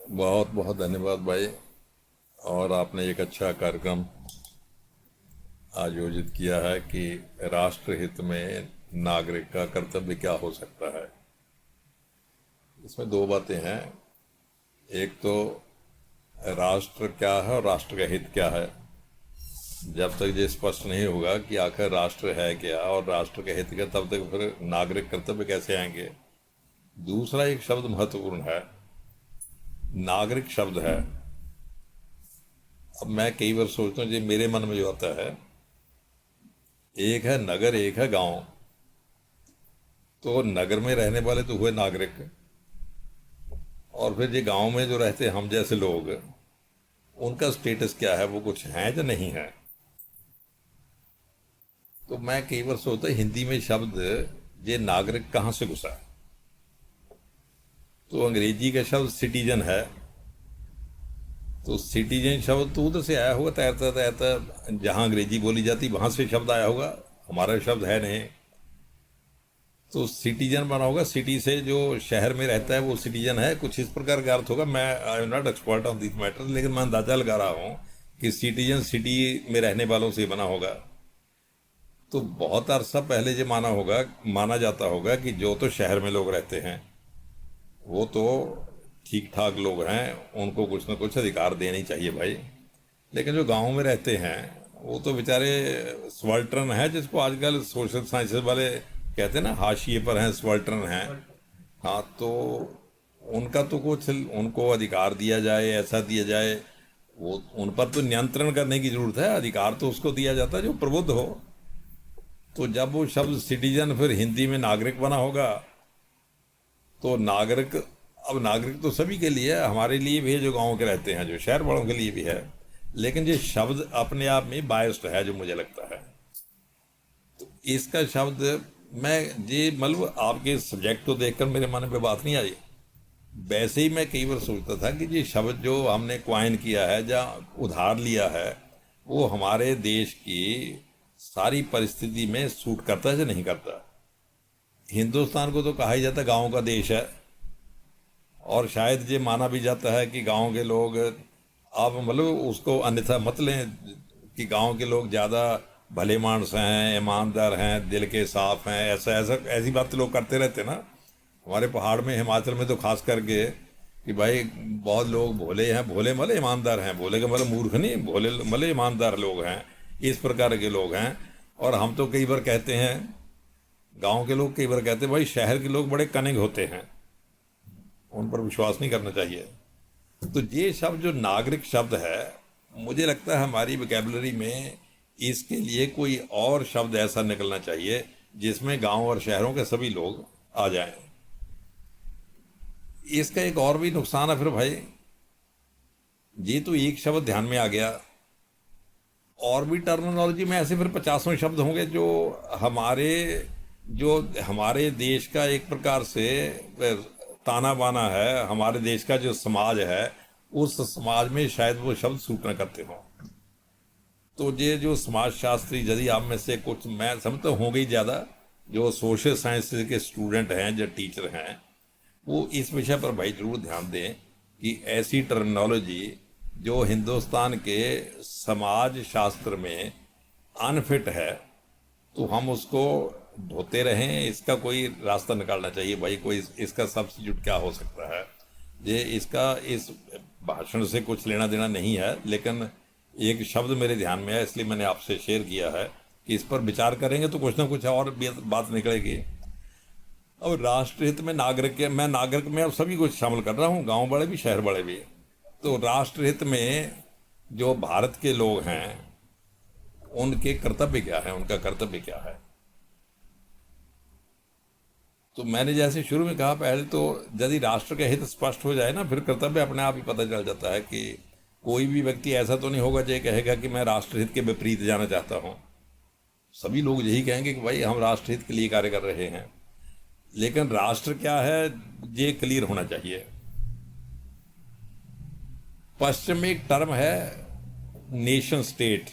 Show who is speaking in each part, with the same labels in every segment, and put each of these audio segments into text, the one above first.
Speaker 1: बहुत बहुत धन्यवाद भाई। और आपने एक अच्छा कार्यक्रम आयोजित किया है कि राष्ट्रहित में नागरिक का कर्तव्य क्या हो सकता है। इसमें दो बातें हैं। एक तो राष्ट्र क्या है और राष्ट्र का हित क्या है। जब तक ये स्पष्ट नहीं होगा कि आखिर राष्ट्र है क्या और राष्ट्र का हित क्या, तब तक फिर नागरिक कर्तव्य कैसे आएंगे। दूसरा एक शब्द महत्वपूर्ण है, नागरिक शब्द है। अब मैं कई बार सोचता हूँ, ये मेरे मन में जो आता है, एक है नगर एक है गांव। तो नगर में रहने वाले तो हुए नागरिक, और फिर ये गांव में जो रहते हैं हम जैसे लोग, उनका स्टेटस क्या है, वो कुछ है या नहीं है। तो मैं कई बार सोचता हिंदी में शब्द ये नागरिक कहाँ से घुसा है। तो अंग्रेजी का शब्द सिटीजन है। तो सिटीजन शब्द तो उधर से आया होगा, तैरता तैरता जहाँ अंग्रेजी बोली जाती वहां से शब्द आया होगा, हमारा शब्द है नहीं। तो सिटीजन बना होगा, सिटी से जो शहर में रहता है वो सिटीजन है, कुछ इस प्रकार का अर्थ होगा। मैं I am not expert on this matter, लेकिन मैं अंदाजा लगा रहा हूँ कि सिटीजन सिटी में रहने वालों से बना होगा। तो बहुत अरसा पहले जो माना जाता होगा कि जो तो शहर में लोग रहते हैं वो तो ठीक ठाक लोग हैं, उनको कुछ ना कुछ अधिकार देने चाहिए भाई। लेकिन जो गांव में रहते हैं वो तो बेचारे सबाल्टर्न है, जिसको आजकल सोशल साइंसेज वाले कहते हैं ना, हाशिए पर हैं, सबाल्टर्न हैं। हाँ, तो उनका तो कुछ उनको अधिकार दिया जाए, ऐसा दिया जाए। वो उन पर तो नियंत्रण करने की जरूरत है, अधिकार तो उसको दिया जाता है जो प्रबुद्ध हो। तो जब वो शब्द सिटीजन फिर हिंदी में नागरिक बना होगा, तो नागरिक, अब नागरिक तो सभी के लिए है, हमारे लिए भी है जो गांव के रहते हैं, जो शहर वालों के लिए भी है। लेकिन ये शब्द अपने आप में बायस्ड है जो मुझे लगता है। इसका शब्द, मैं ये मतलब आपके सब्जेक्ट को देखकर मेरे मन में बात नहीं आई। वैसे ही मैं कई बार सोचता था कि ये शब्द जो हमने क्वाइन किया है या उधार लिया है, वो हमारे देश की सारी परिस्थिति में सूट करता है या नहीं करता। हिंदुस्तान को तो कहा ही जाता है गांव का देश है, और शायद ये माना भी जाता है कि गांव के लोग, आप मतलब उसको अन्यथा मत लें कि गांव के लोग ज़्यादा भले मानस हैं, ईमानदार हैं, दिल के साफ हैं, ऐसा ऐसा ऐसी बात तो लोग करते रहते ना। हमारे पहाड़ में, हिमाचल में तो खास करके, कि भाई बहुत लोग भोले हैं, भोले मतलब ईमानदार हैं, भोले का मतलब मूर्ख नहीं, भोले मतलब ईमानदार लोग हैं, इस प्रकार के लोग हैं। और हम तो कई बार कहते हैं, गांव के लोग कई बार कहते हैं भाई शहर के लोग बड़े कनिंग होते हैं, उन पर विश्वास नहीं करना चाहिए। तो ये शब्द जो नागरिक शब्द है, मुझे लगता है हमारी वोकैबुलरी में इसके लिए कोई और शब्द ऐसा निकलना चाहिए जिसमें गांव और शहरों के सभी लोग आ जाएं। इसका एक और भी नुकसान है फिर भाई, ये तो एक शब्द ध्यान में आ गया, और भी टर्मिनोलॉजी में ऐसे फिर पचासों शब्द होंगे जो हमारे देश का एक प्रकार से ताना बाना है, हमारे देश का जो समाज है, उस समाज में शायद वो शब्द सूट न करते हों। तो ये जो समाजशास्त्री, यदि आप में से कुछ, मैं समझता होंगे ही ज़्यादा, जो सोशल साइंस के स्टूडेंट हैं, जो टीचर हैं, वो इस विषय पर भाई जरूर ध्यान दें कि ऐसी टर्मिनोलॉजी जो हिंदुस्तान के समाज शास्त्र में अनफिट है, तो हम उसको ढोते रहें। इसका कोई रास्ता निकालना चाहिए भाई, कोई इसका सब्स्टिट्यूट क्या हो सकता है। ये इसका इस भाषण से कुछ लेना देना नहीं है, लेकिन एक शब्द मेरे ध्यान में है, इसलिए मैंने आपसे शेयर किया है कि इस पर विचार करेंगे तो कुछ ना कुछ और बात निकलेगी। अब राष्ट्रहित में नागरिक के, मैं नागरिक में अब सभी कुछ शामिल कर रहा हूँ, गांव वाले भी शहर वाले भी। तो राष्ट्रहित में जो भारत के लोग हैं, उनके कर्तव्य क्या है, उनका कर्तव्य क्या है। तो मैंने जैसे शुरू में कहा, पहले तो यदि राष्ट्र का हित स्पष्ट हो जाए ना, फिर कर्तव्य अपने आप ही पता चल जाता है कि कोई भी व्यक्ति ऐसा तो नहीं होगा जो कहेगा कि मैं राष्ट्रहित के विपरीत जाना चाहता हूँ। सभी लोग यही कहेंगे कि भाई हम राष्ट्रहित के लिए कार्य कर रहे हैं। लेकिन राष्ट्र क्या है ये क्लियर होना चाहिए। पश्चिम में एक टर्म है नेशन स्टेट,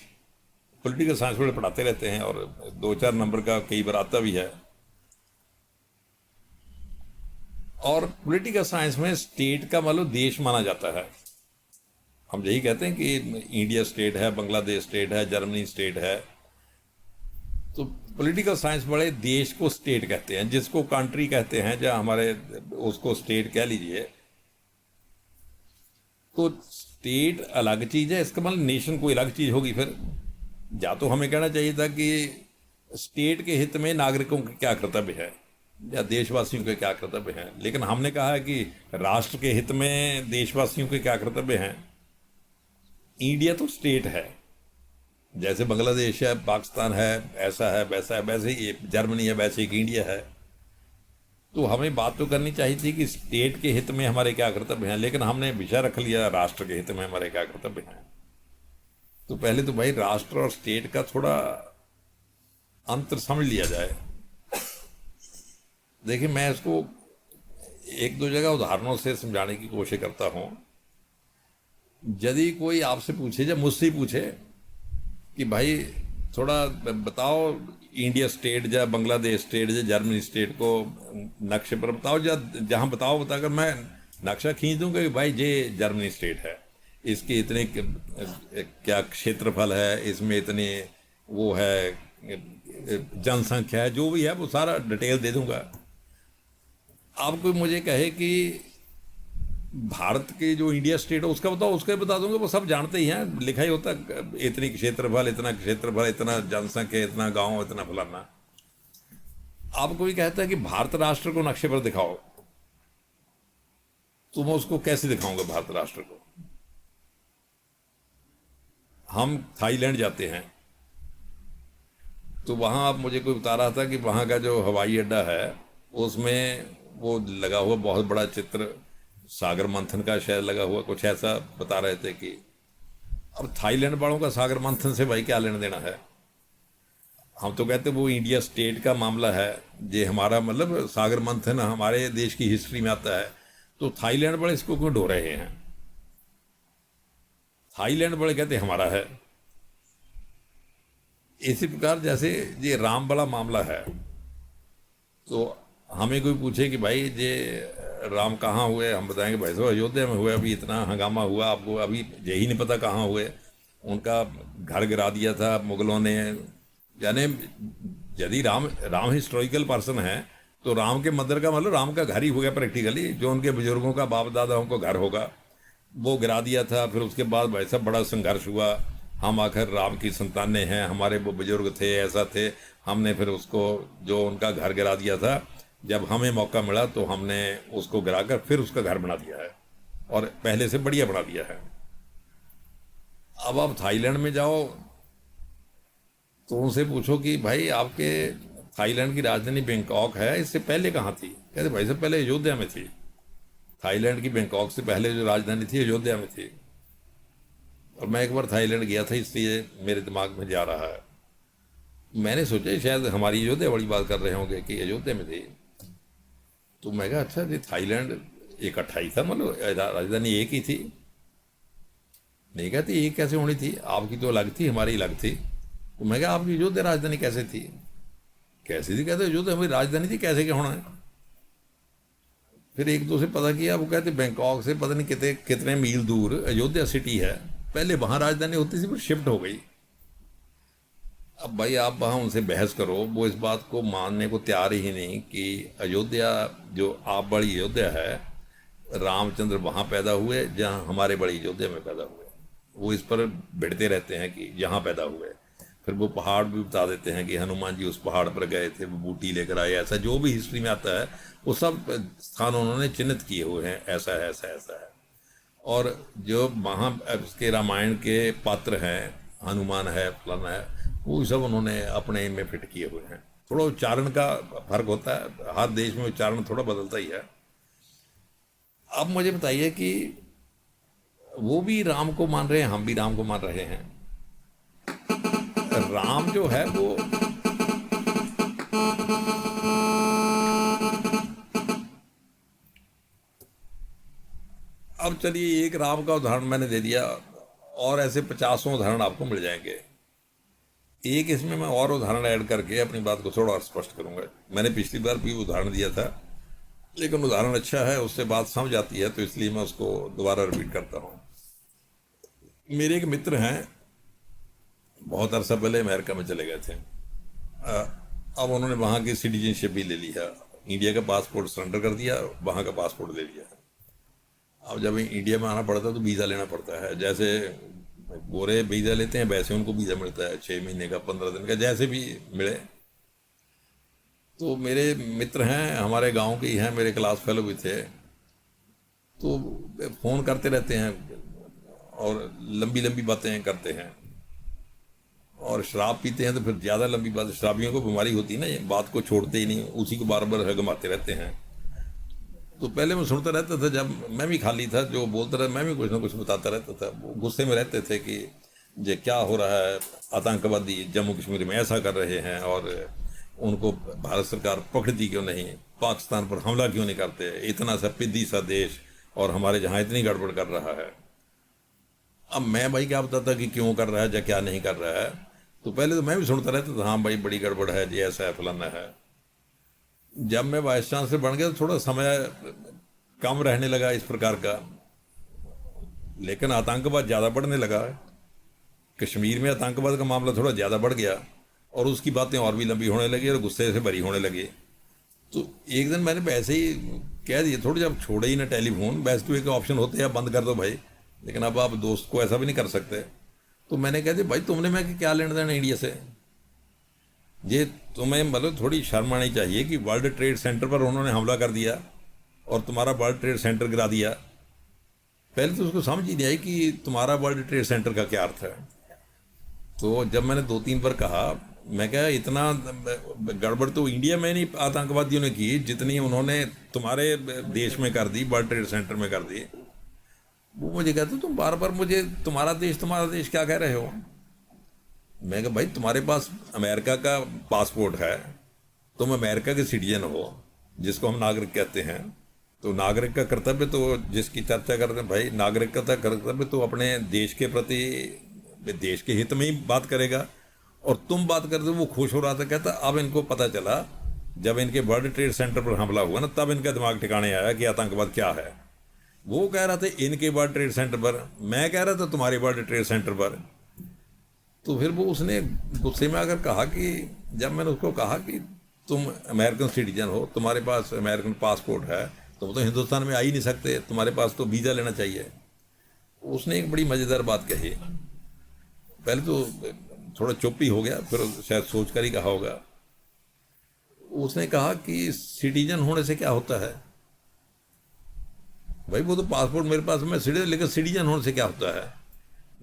Speaker 1: पॉलिटिकल साइंस में पढ़ाते रहते हैं, और 2-4 नंबर का कई बार आता भी है। और पॉलिटिकल साइंस में स्टेट का मतलब देश माना जाता है। हम यही कहते हैं कि इंडिया स्टेट है, बांग्लादेश स्टेट है, जर्मनी स्टेट है। तो पॉलिटिकल साइंस बड़े देश को स्टेट कहते हैं, जिसको कंट्री कहते हैं, जहाँ हमारे उसको स्टेट कह लीजिए। तो स्टेट अलग चीज़ है, इसका मतलब नेशन कोई अलग चीज़ होगी। फिर या तो हमें कहना चाहिए था कि स्टेट के हित में नागरिकों के क्या कर्तव्य है या देशवासियों के क्या कर्तव्य हैं, लेकिन हमने कहा है कि राष्ट्र के हित में देशवासियों के क्या कर्तव्य हैं। इंडिया तो स्टेट है, जैसे बांग्लादेश है, पाकिस्तान है, ऐसा है वैसा है, वैसे ही जर्मनी है, वैसे ही इंडिया है। तो हमें बात तो करनी चाहिए थी कि स्टेट के हित में हमारे क्या कर्तव्य हैं, लेकिन हमने विषय रख लिया राष्ट्र के हित में हमारे क्या कर्तव्य हैं। तो पहले तो भाई राष्ट्र और स्टेट का थोड़ा अंतर समझ लिया जाए। देखिए, मैं इसको एक दो जगह उदाहरणों से समझाने की कोशिश करता हूँ। यदि कोई आपसे पूछे, जब मुझसे ही पूछे कि भाई थोड़ा बताओ इंडिया स्टेट या बांग्लादेश स्टेट या जर्मनी स्टेट को नक्शे पर बताओ, जहाँ बताकर मैं नक्शा खींच दूंगा कि भाई ये जर्मनी स्टेट है, इसके इतने क्या क्षेत्रफल है, इसमें इतनी वो है जनसंख्या है, जो भी है वो सारा डिटेल दे दूंगा। आप कोई मुझे कहे कि भारत के जो इंडिया स्टेट है उसका बताओ, उसका बता दूंगा, वो सब जानते ही हैं, लिखा ही होता है इतनी क्षेत्रफल, इतना जनसंख्या, इतना गांव, इतना फलाना। आप कोई कहता है कि भारत राष्ट्र को नक्शे पर दिखाओ, तो मैं उसको कैसे दिखाऊंगा भारत राष्ट्र को। हम थाईलैंड जाते हैं तो वहां आप मुझे कोई बता रहा था कि वहां का जो हवाई अड्डा है उसमें वो लगा हुआ बहुत बड़ा चित्र सागर मंथन का शायद लगा हुआ, कुछ ऐसा बता रहे थे कि अब थाईलैंड वालों का सागर मंथन से भाई क्या लेना देना है। हम तो कहते वो इंडिया स्टेट का मामला है, ये हमारा मतलब सागर मंथन हमारे देश की हिस्ट्री में आता है, तो थाईलैंड वाले इसको क्यों ढो रहे हैं। थाईलैंड वाले कहते हमारा है। इसी प्रकार जैसे ये राम वाला मामला है, तो हमें कोई पूछे कि भाई ये राम कहाँ हुए, हम बताएंगे भाई साहब अयोध्या में हुए, अभी इतना हंगामा हुआ, आपको अभी यही नहीं पता कहाँ हुए। उनका घर गिरा दिया था मुगलों ने। यानी यदि राम हिस्टोरिकल पर्सन है तो राम के मंदिर का मतलब राम का घर ही हो गया प्रैक्टिकली, जो उनके बुजुर्गों का बाप दादाओं का घर होगा, वो गिरा दिया था। फिर उसके बाद भाई साहब बड़ा संघर्ष हुआ, हम आखिर राम की संतानें हैं, हमारे वो बुजुर्ग थे, ऐसा थे, हमने फिर उसको जो उनका घर गिरा दिया था, जब हमें मौका मिला तो हमने उसको गिराकर फिर उसका घर बना दिया है और पहले से बढ़िया बना दिया है। अब आप थाईलैंड में जाओ तो उनसे पूछो कि भाई आपके थाईलैंड की राजधानी बैंकॉक है, इससे पहले कहाँ थी। कहते भाई साहब पहले अयोध्या में थी। थाईलैंड की बैंकॉक से पहले जो राजधानी थी अयोध्या में थी। और मैं एक बार थाईलैंड गया था, इसलिए मेरे दिमाग में जा रहा है। मैंने सोचा शायद हमारी अयोध्या वाली बात कर रहे होंगे कि अयोध्या में थी। तो मैं कहा अच्छा, ये थाईलैंड इकट्ठा ही था, मतलब राजधानी एक ही थी। नहीं कहती एक कैसे होनी थी, आपकी तो अलग थी, हमारी अलग थी। तो मैं कहा आपकी अयोध्या राजधानी कैसे थी। कैसी थी, कहते अयोध्या हमारी राजधानी थी, कैसे क्या होना है। फिर एक दो से पता किया, वो कहते बैंकॉक से पता नहीं कितने कितने मील दूर अयोध्या सिटी है, पहले वहां राजधानी होती थी, फिर शिफ्ट हो गई। अब भाई आप वहाँ उनसे बहस करो, वो इस बात को मानने को तैयार ही नहीं कि अयोध्या जो आप बड़ी अयोध्या है, रामचंद्र वहाँ पैदा हुए जहाँ हमारे बड़ी अयोध्या में पैदा हुए। वो इस पर भिड़ते रहते हैं कि यहाँ पैदा हुए। फिर वो पहाड़ भी बता देते हैं कि हनुमान जी उस पहाड़ पर गए थे, वो बूटी लेकर आए, ऐसा जो भी हिस्ट्री में आता है वो सब स्थान उन्होंने चिन्हित किए हुए हैं, ऐसा है ऐसा ऐसा है। और जो के रामायण के पात्र हैं, हनुमान है, फलाना है, वो सब उन्होंने अपने में फिट किए हुए हैं। थोड़ा उच्चारण का फर्क होता है, हर देश में उच्चारण थोड़ा बदलता ही है। अब मुझे बताइए कि वो भी राम को मान रहे हैं, हम भी राम को मान रहे हैं। राम जो है वो अब चलिए एक राम का उदाहरण मैंने दे दिया, और ऐसे 50 उदाहरण आपको मिल जाएंगे। एक इसमें मैं और उदाहरण ऐड करके अपनी बात को थोड़ा और स्पष्ट करूंगा। मैंने पिछली बार भी उदाहरण दिया था लेकिन उदाहरण अच्छा है, उससे बात समझ आती है, तो इसलिए मैं उसको दोबारा रिपीट करता हूँ। मेरे एक मित्र हैं, बहुत अरसा पहले अमेरिका में चले गए थे। अब उन्होंने वहाँ की सिटीजनशिप भी ले ली है, इंडिया का पासपोर्ट सरेंडर कर दिया, वहाँ का पासपोर्ट ले लिया। अब जब इंडिया में आना पड़ता है तो वीज़ा लेना पड़ता है। जैसे गोरे वीज़ा लेते हैं वैसे उनको वीज़ा मिलता है, 6 महीने का, 15 दिन का, जैसे भी मिले। तो मेरे मित्र हैं, हमारे गांव के ही हैं, मेरे क्लास फेलो भी थे, तो फ़ोन करते रहते हैं और लंबी लंबी बातें करते हैं। और शराब पीते हैं तो फिर ज़्यादा लंबी बात, शराबियों को बीमारी होती है ना, ये बात को छोड़ते ही नहीं, उसी को बार बार घुमाते रहते हैं। तो पहले मैं सुनता रहता था, जब मैं भी खाली था, जो बोलता रहा मैं भी कुछ ना कुछ बताता रहता था। वो गुस्से में रहते थे कि ये क्या हो रहा है, आतंकवादी जम्मू कश्मीर में ऐसा कर रहे हैं, और उनको भारत सरकार पकड़ती क्यों नहीं, पाकिस्तान पर हमला क्यों नहीं करते, इतना सा पिद्दी सा देश और हमारे जहाँ इतनी गड़बड़ कर रहा है। अब मैं भाई क्या बताता कि क्यों कर रहा है या क्या नहीं कर रहा है। तो पहले तो मैं भी सुनता रहता था, हाँ भाई बड़ी गड़बड़ है जी, ऐसा है, फलाना है। जब मैं वाइस चांसलर बन गया तो थोड़ा समय कम रहने लगा इस प्रकार का, लेकिन आतंकवाद ज़्यादा बढ़ने लगा। कश्मीर में आतंकवाद का मामला थोड़ा ज़्यादा बढ़ गया और उसकी बातें और भी लंबी होने लगी और गुस्से से भरी होने लगी। तो एक दिन मैंने वैसे ही कह दिया, थोड़ी जब छोड़े ही ना टेलीफोन, वैसे तो एक ऑप्शन होते हैं बंद कर दो भाई, लेकिन अब आप दोस्त को ऐसा भी नहीं कर सकते। तो मैंने कह दिया भाई तुमने मैं क्या लेना देना इंडिया से, ये तुम्हें मतलब थोड़ी शर्म आनी चाहिए कि वर्ल्ड ट्रेड सेंटर पर उन्होंने हमला कर दिया और तुम्हारा वर्ल्ड ट्रेड सेंटर गिरा दिया। पहले तो उसको समझ ही नहीं आई कि तुम्हारा वर्ल्ड ट्रेड सेंटर का क्या अर्थ है। तो जब मैंने 2-3 बार कहा, मैं क्या इतना गड़बड़ तो इंडिया में नहीं आतंकवादियों ने की जितनी उन्होंने तुम्हारे देश में कर दी, वर्ल्ड ट्रेड सेंटर में कर दी। वो मुझे कहते तुम बार बार मुझे तुम्हारा देश क्या कह रहे हो। मैं कहा भाई तुम्हारे पास अमेरिका का पासपोर्ट है, तुम अमेरिका के सिटीजन हो, जिसको हम नागरिक कहते हैं। तो नागरिक का कर्तव्य तो, जिसकी चर्चा करते हैं भाई, नागरिक का कर्तव्य तो अपने देश के प्रति, देश के हित में ही बात करेगा। और तुम बात करते, वो खुश हो रहा था, कहता अब इनको पता चला, जब इनके वर्ल्ड ट्रेड सेंटर पर हमला हुआ ना, तब इनका दिमाग ठिकाने आया कि आतंकवाद क्या है। वो कह रहा था इनके वर्ल्ड ट्रेड सेंटर पर, मैं कह रहा था तुम्हारे वर्ल्ड ट्रेड सेंटर पर। तो फिर वो उसने गुस्से में आकर कहा कि, जब मैंने उसको कहा कि तुम अमेरिकन सिटीजन हो, तुम्हारे पास अमेरिकन पासपोर्ट है, तुम तो हिंदुस्तान में आ ही नहीं सकते, तुम्हारे पास तो वीज़ा लेना चाहिए। उसने एक बड़ी मज़ेदार बात कही। पहले तो थोड़ा चुप ही हो गया, फिर शायद सोच कर ही कहा होगा। उसने कहा कि सिटीजन होने से क्या होता है भाई, वो तो पासपोर्ट मेरे पास, मैं सिटीजन, लेकिन सिटीजन होने से क्या होता है।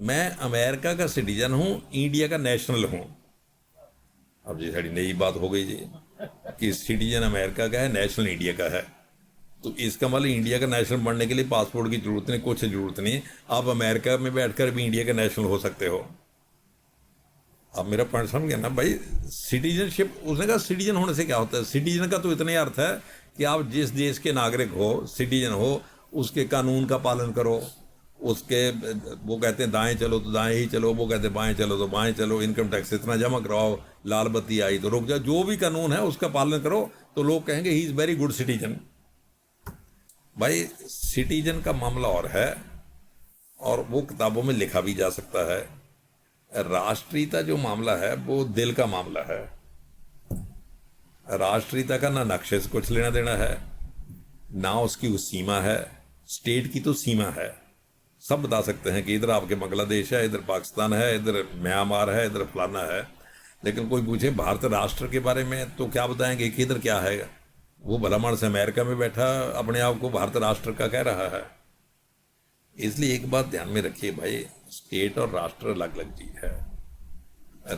Speaker 1: मैं अमेरिका का सिटीजन हूँ, इंडिया का नेशनल हूँ। अब जी साड़ी नई बात हो गई जी कि सिटीजन अमेरिका का है, नेशनल इंडिया का है। तो इसका मतलब इंडिया का नेशनल बनने के लिए पासपोर्ट की जरूरत नहीं, कुछ जरूरत नहीं, आप अमेरिका में बैठकर भी इंडिया के नेशनल हो सकते हो। अब मेरा पॉइंट समझ गया ना भाई। सिटीजनशिप, उसने कहा सिटीजन होने से क्या होता है। सिटीजन का तो इतना ही अर्थ है कि आप जिस देश के नागरिक हो, सिटीजन हो, उसके कानून का पालन करो, उसके, वो कहते हैं दाएं चलो तो दाएं ही चलो, वो कहते हैं बाएं चलो तो बाएं चलो, इनकम टैक्स इतना जमा कराओ, लाल बत्ती आई तो रुक जाओ, जो भी कानून है उसका पालन करो, तो लोग कहेंगे he is very good citizen. भाई सिटीजन का मामला और है, और वो किताबों में लिखा भी जा सकता है। राष्ट्रीयता जो मामला है वो दिल का मामला है। राष्ट्रीयता का ना नक्शे से कुछ लेना देना है, ना उसकी वो सीमा है। स्टेट की तो सीमा है, सब बता सकते हैं कि इधर आपके बांग्लादेश है, इधर पाकिस्तान है, इधर म्यांमार है, इधर फलाना है। लेकिन कोई पूछे भारत राष्ट्र के बारे में तो क्या बताएंगे कि इधर क्या है। वो भला मानस अमेरिका में बैठा अपने आप को भारत राष्ट्र का कह रहा है। इसलिए एक बात ध्यान में रखिए भाई, स्टेट और राष्ट्र अलग अलग चीज है।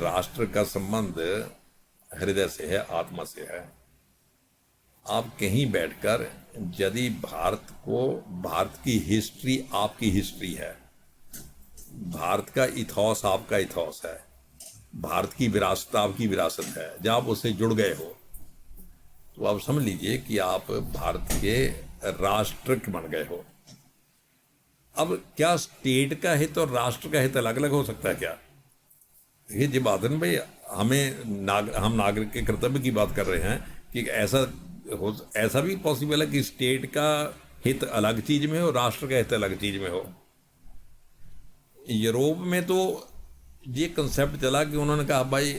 Speaker 1: राष्ट्र का संबंध हृदय से है, आत्मा से है। आप कहीं बैठकर यदि भारत की हिस्ट्री आपकी हिस्ट्री है, भारत का इतिहास आपका इतिहास है, भारत की विरासत आपकी विरासत है, जब आप उससे जुड़ गए हो तो आप समझ लीजिए कि आप भारत के राष्ट्र बन गए हो। अब क्या स्टेट का हित और राष्ट्र का हित अलग अलग हो सकता है क्या? ये बात है भाई, हम नागरिक के कर्तव्य की बात कर रहे हैं कि ऐसा ऐसा भी पॉसिबल है कि स्टेट का हित अलग चीज में हो, राष्ट्र का हित अलग चीज में हो। यूरोप में तो ये कंसेप्ट चला कि उन्होंने कहा भाई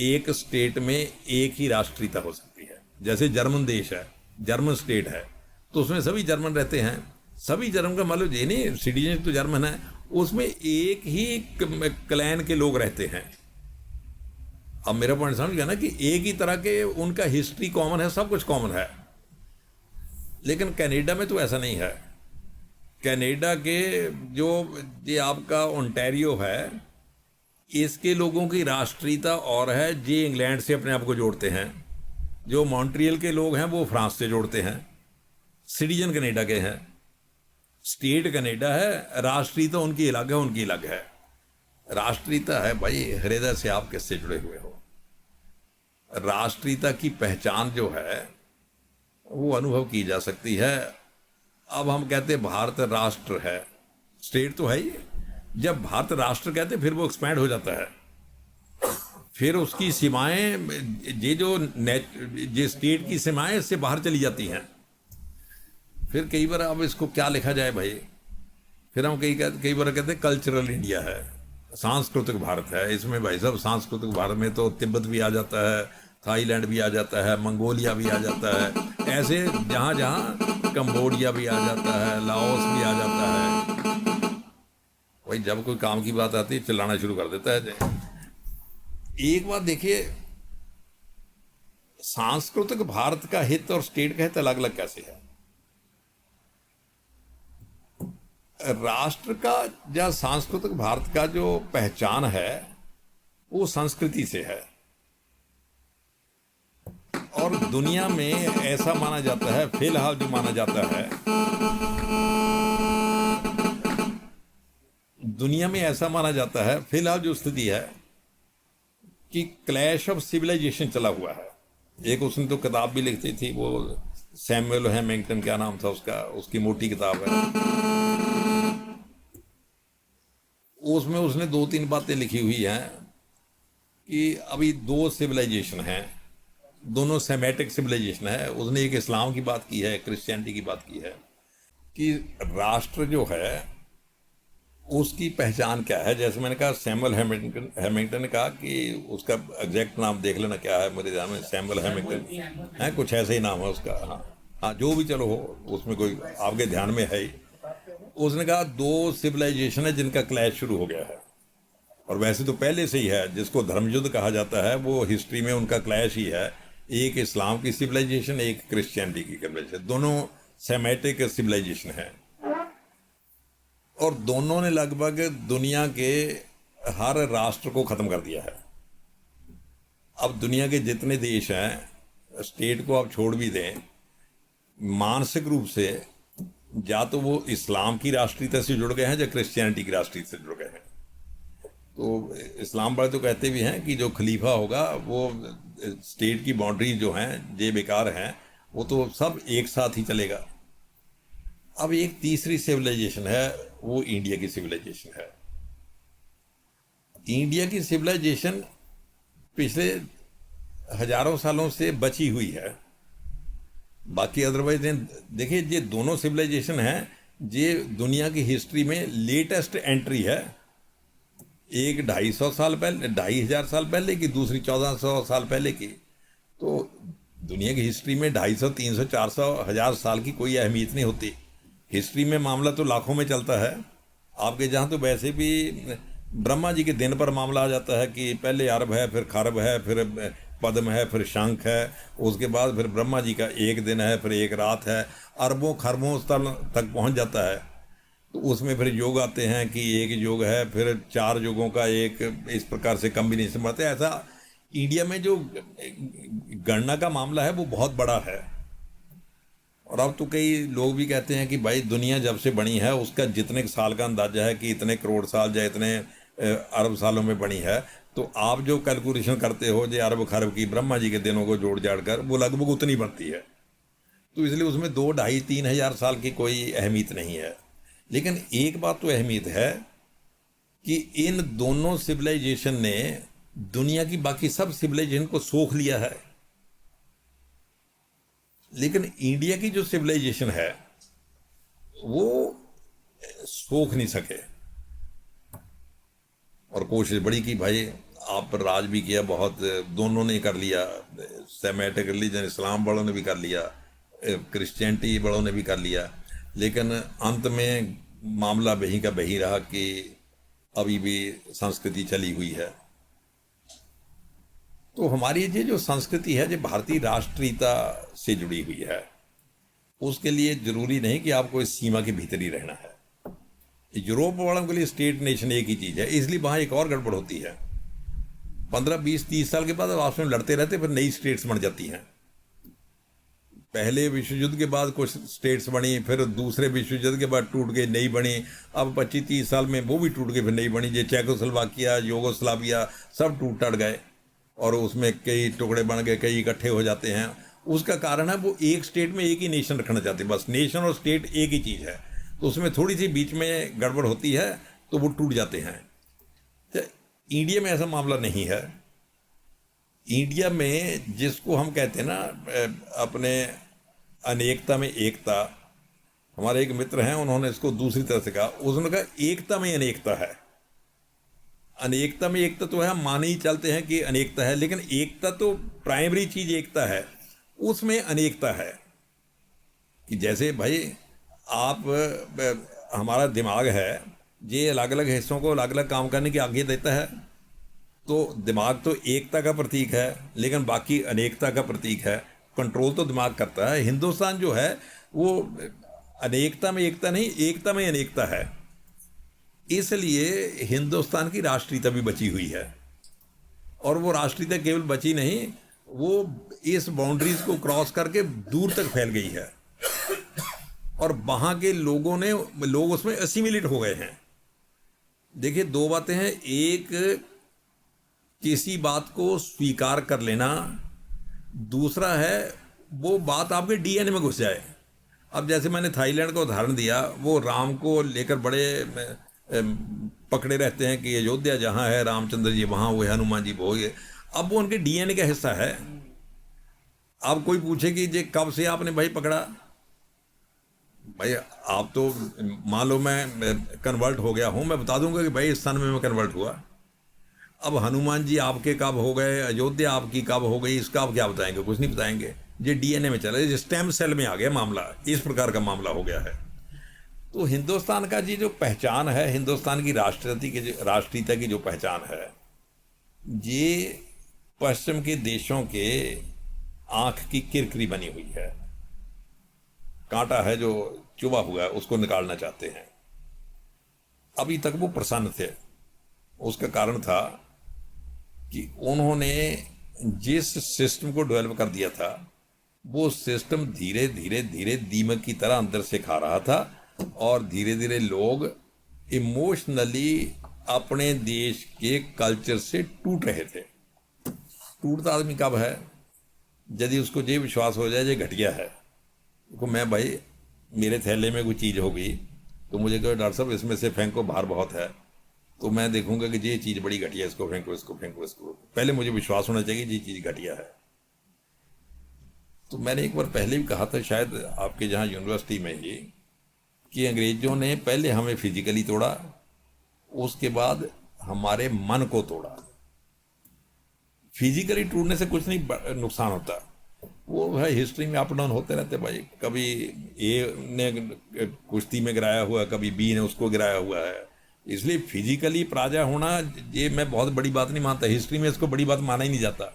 Speaker 1: एक स्टेट में एक ही राष्ट्रीयता हो सकती है। जैसे जर्मन देश है, जर्मन स्टेट है, तो उसमें सभी जर्मन रहते हैं। सभी जर्मन का मतलब ये नहीं सिटीजन तो जर्मन है, उसमें एक ही क्लैन के लोग रहते हैं। अब मेरा पॉइंट समझ गया ना कि एक ही तरह के उनका हिस्ट्री कॉमन है, सब कुछ कॉमन है। लेकिन कनाडा में तो ऐसा नहीं है। कनाडा के जो ये आपका ओंटारियो है, इसके लोगों की राष्ट्रीयता और है, जे इंग्लैंड से अपने आप को जोड़ते हैं। जो मॉन्ट्रियल के लोग हैं वो फ्रांस से जोड़ते हैं, सिटीजन कनाडा के हैं। स्टेट कनाडा है, राष्ट्रीयता उनकी अलग है, उनकी अलग है। राष्ट्रीयता है भाई हृदय से आप किससे जुड़े हुए हो। राष्ट्रीयता की पहचान जो है वो अनुभव की जा सकती है। अब हम कहते हैं भारत राष्ट्र है, स्टेट तो है ही। जब भारत राष्ट्र कहते फिर वो एक्सपैंड हो जाता है, फिर उसकी सीमाएं ये जो स्टेट की सीमाएं इससे बाहर चली जाती हैं। फिर कई बार अब इसको क्या लिखा जाए भाई, फिर हम कई बार कहते हैं कल्चरल इंडिया है, सांस्कृतिक भारत है। इसमें भाई साहब सांस्कृतिक भारत में तो तिब्बत भी आ जाता है, थाईलैंड भी आ जाता है, मंगोलिया भी आ जाता है, ऐसे जहाँ जहाँ कंबोडिया भी आ जाता है, लाओस भी आ जाता है। भाई जब कोई काम की बात आती है चिल्लाना शुरू कर देता है। एक बात देखिए, सांस्कृतिक भारत का हित और स्टेट का हित अलग अलग कैसे है। राष्ट्र का या सांस्कृतिक भारत का जो पहचान है वो संस्कृति से है, और दुनिया में ऐसा माना जाता है, फिलहाल जो माना जाता है दुनिया में ऐसा माना जाता है, फिलहाल जो स्थिति है कि क्लैश ऑफ सिविलाइजेशन चला हुआ है। एक उसने तो किताब भी लिखती थी, वो सैमुअल हैमिंगटन, क्या नाम था उसका, उसकी मोटी किताब है, उसमें उसने 2-3 बातें लिखी हुई हैं कि अभी 2 सिविलाइजेशन हैं, दोनों सेमेटिक सिविलाइजेशन है। उसने एक इस्लाम की बात की है, क्रिश्चियनिटी की बात की है कि राष्ट्र जो है उसकी पहचान क्या है। जैसे मैंने कहा सैमुअल हैमिंगटन ने कहा कि उसका एग्जैक्ट नाम देख लेना क्या है, मेरे ध्यान में सैमुअल हैमिंगटन है, कुछ ऐसे ही नाम है उसका। हाँ हाँ, जो भी चलो हो, उसमें कोई आपके ध्यान में है ही। उसने कहा 2 सिविलाइजेशन है जिनका क्लैश शुरू हो गया है, और वैसे तो पहले से ही है, जिसको धर्मयुद्ध कहा जाता है, वो हिस्ट्री में उनका क्लैश ही है। एक इस्लाम की सिविलाइजेशन, एक क्रिश्चियनिटी की सिविलाइजेशन, दोनों सेमेटिक सिविलाइजेशन है, और दोनों ने लगभग दुनिया के हर राष्ट्र को ख़त्म कर दिया है। अब दुनिया के जितने देश हैं, स्टेट को आप छोड़ भी दें, मानसिक रूप से या तो वो इस्लाम की राष्ट्रीयता से जुड़ गए हैं या क्रिश्चियनिटी की राष्ट्रीयता से जुड़ गए हैं। तो इस्लाम वाले तो कहते भी हैं कि जो खलीफा होगा वो स्टेट की बाउंड्री जो हैं ये बेकार हैं, वो तो सब एक साथ ही चलेगा। अब एक तीसरी सिविलाइजेशन है, वो इंडिया की सिविलाइजेशन है। इंडिया की सिविलाइजेशन पिछले हजारों सालों से बची हुई है, बाकी अदरवाइज देखिए ये दोनों सिविलाइजेशन हैं, ये दुनिया की हिस्ट्री में लेटेस्ट एंट्री है। एक 250 साल पहले, 2500 साल पहले की, दूसरी 1400 साल पहले की। तो दुनिया की हिस्ट्री में 250, 300, 400, 1000 साल की कोई अहमियत नहीं होती। हिस्ट्री में मामला तो लाखों में चलता है। आपके जहाँ तो वैसे भी ब्रह्मा जी के दिन पर मामला आ जाता है कि पहले अरब है, फिर खरब है, फिर पद्म है, फिर शंख है, उसके बाद फिर ब्रह्मा जी का एक दिन है, फिर एक रात है, अरबों खरबों तक पहुँच जाता है। तो उसमें फिर योग आते हैं कि एक योग है, फिर 4 युगों का एक, इस प्रकार से कम्बिनेशन बनते हैं। ऐसा इंडिया में जो गणना का मामला है वो बहुत बड़ा है। और अब तो कई लोग भी कहते हैं कि भाई दुनिया जब से बनी है उसका जितने साल का अंदाजा है कि इतने करोड़ साल या इतने अरब सालों में बनी है, तो आप जो कैलकुलेशन करते हो जो अरब खरब की ब्रह्मा जी के दिनों को जोड़ जाड़ कर, वो लगभग उतनी बनती है। तो इसलिए उसमें 2, 2.5, 3 हज़ार साल की कोई अहमियत नहीं है। लेकिन एक बात तो अहमियत है कि इन दोनों सिविलाइजेशन ने दुनिया की बाकी सब सिविलाइजेशन को सोख लिया है। लेकिन इंडिया की जो सिविलाइजेशन है वो सोख नहीं सके, और कोशिश बड़ी की भाई, आप पर राज भी किया बहुत, दोनों ने कर लिया, सेमेटिक रिलीजन इस्लाम बड़ों ने भी कर लिया, क्रिश्चियनिटी बड़ों ने भी कर लिया, लेकिन अंत में मामला वहीं का वहीं रहा कि अभी भी संस्कृति चली हुई है। तो हमारी ये जो संस्कृति है जो भारतीय राष्ट्रीयता से जुड़ी हुई है, उसके लिए जरूरी नहीं कि आपको इस सीमा के भीतर ही रहना है। यूरोप वालों के लिए स्टेट नेशन एक ही चीज़ है, इसलिए वहाँ एक और गड़बड़ होती है। 15, 20, 30 साल के बाद अब आपस में लड़ते रहते, फिर नई स्टेट्स बन जाती हैं। पहले विश्व युद्ध के बाद कुछ स्टेट्स बनी, फिर दूसरे विश्व युद्ध के बाद टूट गई, नई बनी। अब 25-30 साल में वो भी टूट गई, फिर नई बनी। जो चेकोस्लोवाकिया, यूगोस्लाविया सब टूट टट गए और उसमें कई टुकड़े बन गए, कई इकट्ठे हो जाते हैं। उसका कारण है वो एक स्टेट में एक ही नेशन रखना चाहते हैं, बस नेशन और स्टेट एक ही चीज़ है। तो उसमें थोड़ी सी बीच में गड़बड़ होती है तो वो टूट जाते हैं। तो इंडिया में ऐसा मामला नहीं है। इंडिया में जिसको हम कहते हैं ना अपने अनेकता में एकता, हमारे एक मित्र हैं, उन्होंने इसको दूसरी तरह से कहा, उसने कहा एकता में अनेकता है। अनेकता में एकता तो है, हम मान ही चलते हैं कि अनेकता है, लेकिन एकता तो प्राइमरी चीज एकता है, उसमें अनेकता है। कि जैसे भाई आप हमारा दिमाग है, ये अलग अलग हिस्सों को अलग अलग काम करने की आज्ञा देता है। तो दिमाग तो एकता का प्रतीक है, लेकिन बाकी अनेकता का प्रतीक है। कंट्रोल तो दिमाग करता है। हिंदुस्तान जो है वो अनेकता में एकता नहीं, एकता में अनेकता है। इसलिए हिंदुस्तान की राष्ट्रीयता भी बची हुई है, और वो राष्ट्रीयता केवल बची नहीं, वो इस बाउंड्रीज को क्रॉस करके दूर तक फैल गई है, और वहाँ के लोग उसमें असिमिलेट हो गए हैं। देखिए, दो बातें हैं। एक, किसी बात को स्वीकार कर लेना, दूसरा है वो बात आपके डीएनए में घुस जाए। अब जैसे मैंने थाईलैंड का उदाहरण दिया, वो राम को लेकर बड़े पकड़े रहते हैं कि अयोध्या जहाँ है रामचंद्र जी वहाँ हुए, हनुमान जी वो हुए। अब वो उनके डीएनए का हिस्सा है। अब कोई पूछे कि ये कब से आपने भाई पकड़ा, भाई आप तो मान लो मैं कन्वर्ट हो गया हूँ, मैं बता दूंगा कि भाई इस सन में मैं कन्वर्ट हुआ। अब हनुमान जी आपके कब हो गए, अयोध्या आपकी कब हो गई, इसका आप क्या बताएंगे? कुछ नहीं बताएंगे। ये डीएनए में चला, ये स्टेम सेल में आ गया मामला, इस प्रकार का मामला हो गया है। तो हिंदुस्तान का जी जो पहचान है, हिंदुस्तान की राष्ट्रीयता की जो पहचान है, ये पश्चिम के देशों के आंख की किरकिरी बनी हुई है। कांटा है जो चुभा हुआ है, उसको निकालना चाहते हैं। अभी तक वो प्रसन्न थे। उसका कारण था कि उन्होंने जिस सिस्टम को डेवलप कर दिया था, वो सिस्टम धीरे धीरे धीरे दीमक की तरह अंदर से खा रहा था, और धीरे धीरे लोग इमोशनली अपने देश के कल्चर से टूट रहे थे। टूटता आदमी कब है? यदि उसको ये विश्वास हो जाए ये घटिया है। देखो, मैं भाई मेरे थैले में कोई चीज़ हो गई तो मुझे कहो डॉक्टर साहब इसमें से फेंको, भार बहुत है, तो मैं देखूंगा कि ये चीज़ बड़ी घटिया है, इसको फेंको, इसको फेंको, इसको। पहले मुझे विश्वास होना चाहिए ये चीज़ घटिया है। तो मैंने एक बार पहले भी कहा था, शायद आपके जहाँ यूनिवर्सिटी में ही, कि अंग्रेजों ने पहले हमें फिजिकली तोड़ा, उसके बाद हमारे मन को तोड़ा। फिजिकली टूटने से कुछ नहीं नुकसान होता, वो है हिस्ट्री में अप डाउन होते रहते भाई। कभी ए ने कुश्ती में गिराया हुआ है, कभी बी ने उसको गिराया हुआ है। इसलिए फिजिकली पराजय होना ये मैं बहुत बड़ी बात नहीं मानता, हिस्ट्री में इसको बड़ी बात माना ही नहीं जाता।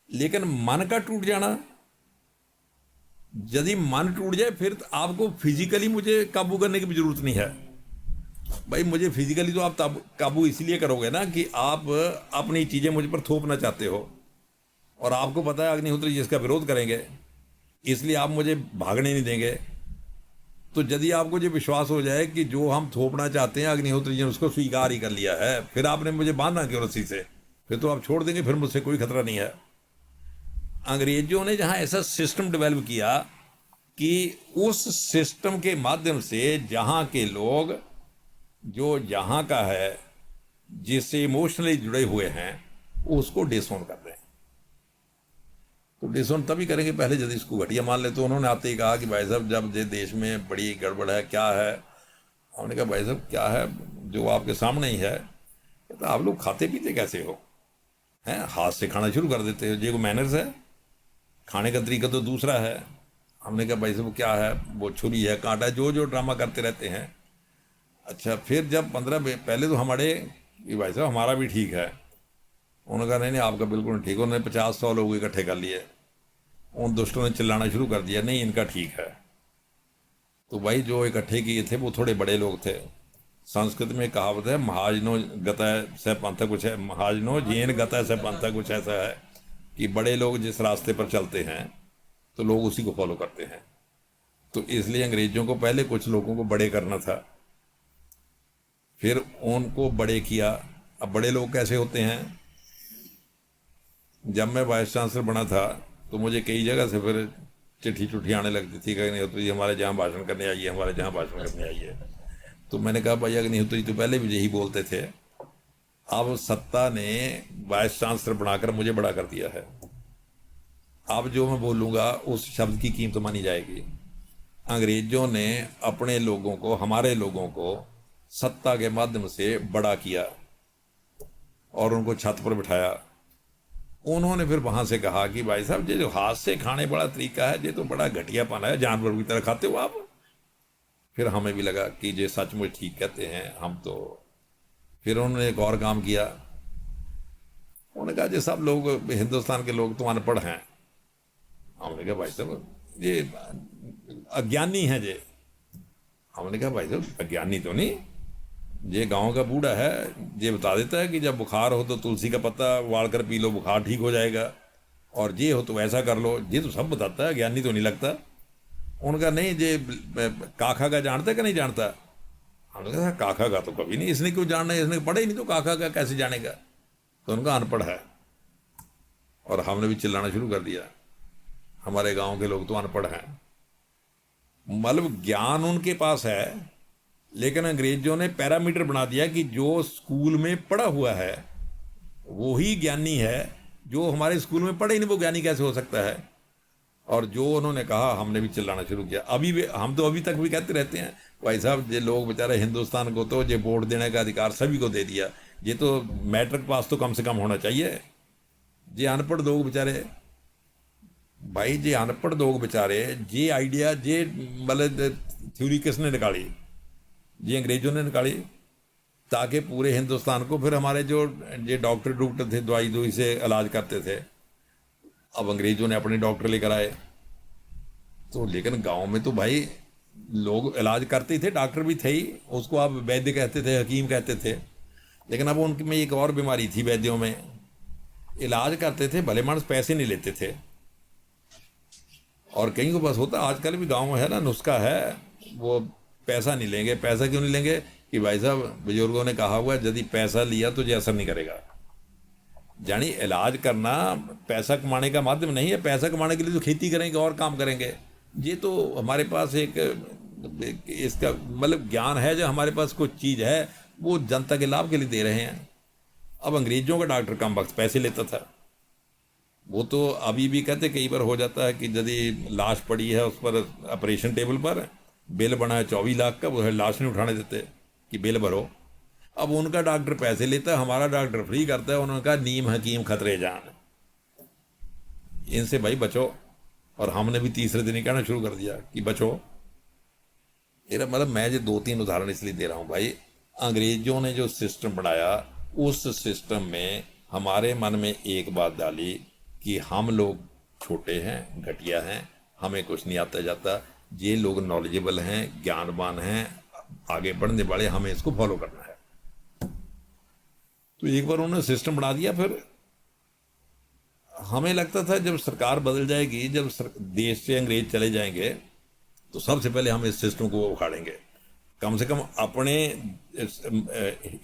Speaker 1: लेकिन मन का टूट जाना, यदि मन टूट जाए फिर आपको फिजिकली मुझे काबू करने की भी जरूरत नहीं है। भाई मुझे फिजिकली तो आप काबू इसलिए करोगे ना कि आप अपनी चीजें मुझ पर थोपना चाहते हो, और आपको पता है अग्निहोत्री जी इसका विरोध करेंगे, इसलिए आप मुझे भागने नहीं देंगे। तो यदि आपको ये विश्वास हो जाए कि जो हम थोपना चाहते हैं अग्निहोत्री जी ने उसको स्वीकार ही कर लिया है, फिर आपने मुझे बांधना क्यों रस्सी से? फिर तो आप छोड़ देंगे, फिर मुझसे कोई खतरा नहीं है। अंग्रेजों ने जहां ऐसा सिस्टम डेवलप किया कि उस सिस्टम के माध्यम से जहां के लोग जो यहाँ का है, जिससे इमोशनली जुड़े हुए हैं, उसको डिसोन कर रहे हैं। तो डिसोन तभी करेंगे पहले यदि इसको घटिया मान ले। तो उन्होंने आते ही कहा कि भाई साहब जब ये देश में बड़ी गड़बड़ है, क्या है? हमने कहा भाई साहब क्या है जो आपके सामने ही है। कहता आप लोग खाते पीते कैसे हो? हैं, हाथ से खाना शुरू कर देते हो, ये को मैनर्स है? खाने का तरीका तो दूसरा है। हमने कहा भाई साहब क्या है, वो छुरी है, कांटा है, जो जो ड्रामा करते रहते हैं। अच्छा, फिर जब 15 पहले तो हमारे कि भाई साहब हमारा भी ठीक है। उन्होंने कहा नहीं नहीं आपका बिल्कुल नहीं ठीक। उन्होंने 50-100 लोग इकट्ठे कर लिए। उन दुष्टों ने चिल्लाना शुरू कर दिया नहीं इनका ठीक है। तो भाई जो इकट्ठे किए थे वो थोड़े बड़े लोग थे। संस्कृत में कहावत है महाजनो गतः स पंथ, कुछ है महाजनो जेन गतः स पंथ, कुछ ऐसा है कि बड़े लोग जिस रास्ते पर चलते हैं तो लोग उसी को फॉलो करते हैं। तो इसलिए अंग्रेजों को पहले कुछ लोगों को बड़े करना था, फिर उनको बड़े किया। अब बड़े लोग कैसे होते हैं? जब मैं वाइस चांसलर बना था तो मुझे कई जगह से फिर चिट्ठी आने लगती थी कि अग्निहोत्री जी हमारे जहाँ भाषण करने आइए, हमारे जहाँ भाषण करने आइए। तो मैंने कहा भाई अग्निहोत्री तो पहले भी यही बोलते थे, अब सत्ता ने वाइस चांसलर बनाकर मुझे बड़ा कर दिया है। अब जो मैं बोलूँगा उस शब्द की कीमत मानी जाएगी। अंग्रेजों ने अपने लोगों को, हमारे लोगों को सत्ता के माध्यम से बड़ा किया और उनको छत पर बिठाया। उन्होंने फिर वहां से कहा कि भाई साहब ये जो हाथ से खाने बड़ा तरीका है ये तो बड़ा घटियापन है, जानवर की तरह खाते हो आप। फिर हमें भी लगा कि ये सचमुच ठीक कहते हैं हम तो। फिर उन्होंने एक और काम किया। उन्होंने कहा ये सब लोग हिंदुस्तान के लोग तो अनपढ़ हैं। हमने कहा भाई साहब ये अज्ञानी है ये। हमने कहा भाई साहब अज्ञानी तो नहीं, ये गांव का बूढ़ा है, ये बता देता है कि जब बुखार हो तो तुलसी का पत्ता उबाल कर पी लो, बुखार ठीक हो जाएगा, और ये हो तो ऐसा कर लो। ये तो सब बताता है, ज्ञानी तो नहीं लगता। उनका नहीं ये काका का जानता है कि नहीं जानता? हमने कहा काका का तो कभी नहीं, इसने क्यों जानना है, इसने पढ़ा ही नहीं तो काका का कैसे जानेगा? तो उनका अनपढ़ है। और हमने भी चिल्लाना शुरू कर दिया हमारे गाँव के लोग तो अनपढ़ हैं। मतलब ज्ञान उनके पास है, लेकिन अंग्रेजों ने पैरामीटर बना दिया कि जो स्कूल में पढ़ा हुआ है वो ही ज्ञानी है, जो हमारे स्कूल में पढ़े ही नहीं वो ज्ञानी कैसे हो सकता है? और जो उन्होंने कहा हमने भी चिल्लाना शुरू किया। अभी भी हम तो अभी तक भी कहते रहते हैं भाई साहब ये लोग बेचारे हिंदुस्तान को तो ये वोट देने का अधिकार सभी को दे दिया, ये तो मैट्रिक पास तो कम से कम होना चाहिए। ये अनपढ़ लोग बेचारे, भाई ये अनपढ़ लोग बेचारे, ये आइडिया ये मतलब थ्योरी किसने निकाली? ये अंग्रेजों ने निकाली, ताकि पूरे हिंदुस्तान को फिर हमारे जो ये डॉक्टर थे दवाई से इलाज करते थे, अब अंग्रेजों ने अपने डॉक्टर लेकर आए। तो लेकिन गांव में तो भाई लोग इलाज करते ही थे, डॉक्टर भी थे ही, उसको आप वैद्य कहते थे, हकीम कहते थे। लेकिन अब उनमें एक और बीमारी थी, वैद्यों में इलाज करते थे भले मानस, पैसे नहीं लेते थे। और कहीं को बस होता आजकल भी गाँव में है ना नुस्खा है, वो पैसा नहीं लेंगे। पैसा क्यों नहीं लेंगे? कि भाई साहब बुजुर्गों ने कहा हुआ है यदि पैसा लिया तो ये असर नहीं करेगा। यानी इलाज करना पैसा कमाने का माध्यम नहीं है। पैसा कमाने के लिए तो खेती करेंगे और काम करेंगे। ये तो हमारे पास एक इसका मतलब ज्ञान है, जो हमारे पास कुछ चीज़ है वो जनता के लाभ के लिए दे रहे हैं। अब अंग्रेजों का डॉक्टर कम वक्त पैसे लेता था, वो तो अभी भी कहते कई बार हो जाता है कि यदि लाश पड़ी है उस पर ऑपरेशन टेबल पर, बिल बना है 24 लाख का, वो है लाश नहीं उठाने देते कि बिल भरो। अब उनका डॉक्टर पैसे लेता है, हमारा डॉक्टर फ्री करता है। उन्होंने कहा नीम हकीम खतरे जान, इनसे भाई बचो। और हमने भी तीसरे दिन ही कहना शुरू कर दिया कि बचो। मेरा मतलब मैं जो 2-3 उदाहरण इसलिए दे रहा हूँ भाई, अंग्रेजों ने जो सिस्टम बनाया उस सिस्टम में हमारे मन में एक बात डाली कि हम लोग छोटे हैं, घटिया हैं, हमें कुछ नहीं आता जाता, ये लोग नॉलेजेबल हैं, ज्ञानवान हैं, आगे बढ़ने वाले, हमें इसको फॉलो करना है। तो एक बार उन्होंने सिस्टम बना दिया। फिर हमें लगता था जब सरकार बदल जाएगी, जब देश से अंग्रेज चले जाएंगे तो सबसे पहले हम इस सिस्टम को उखाड़ेंगे। कम से कम अपने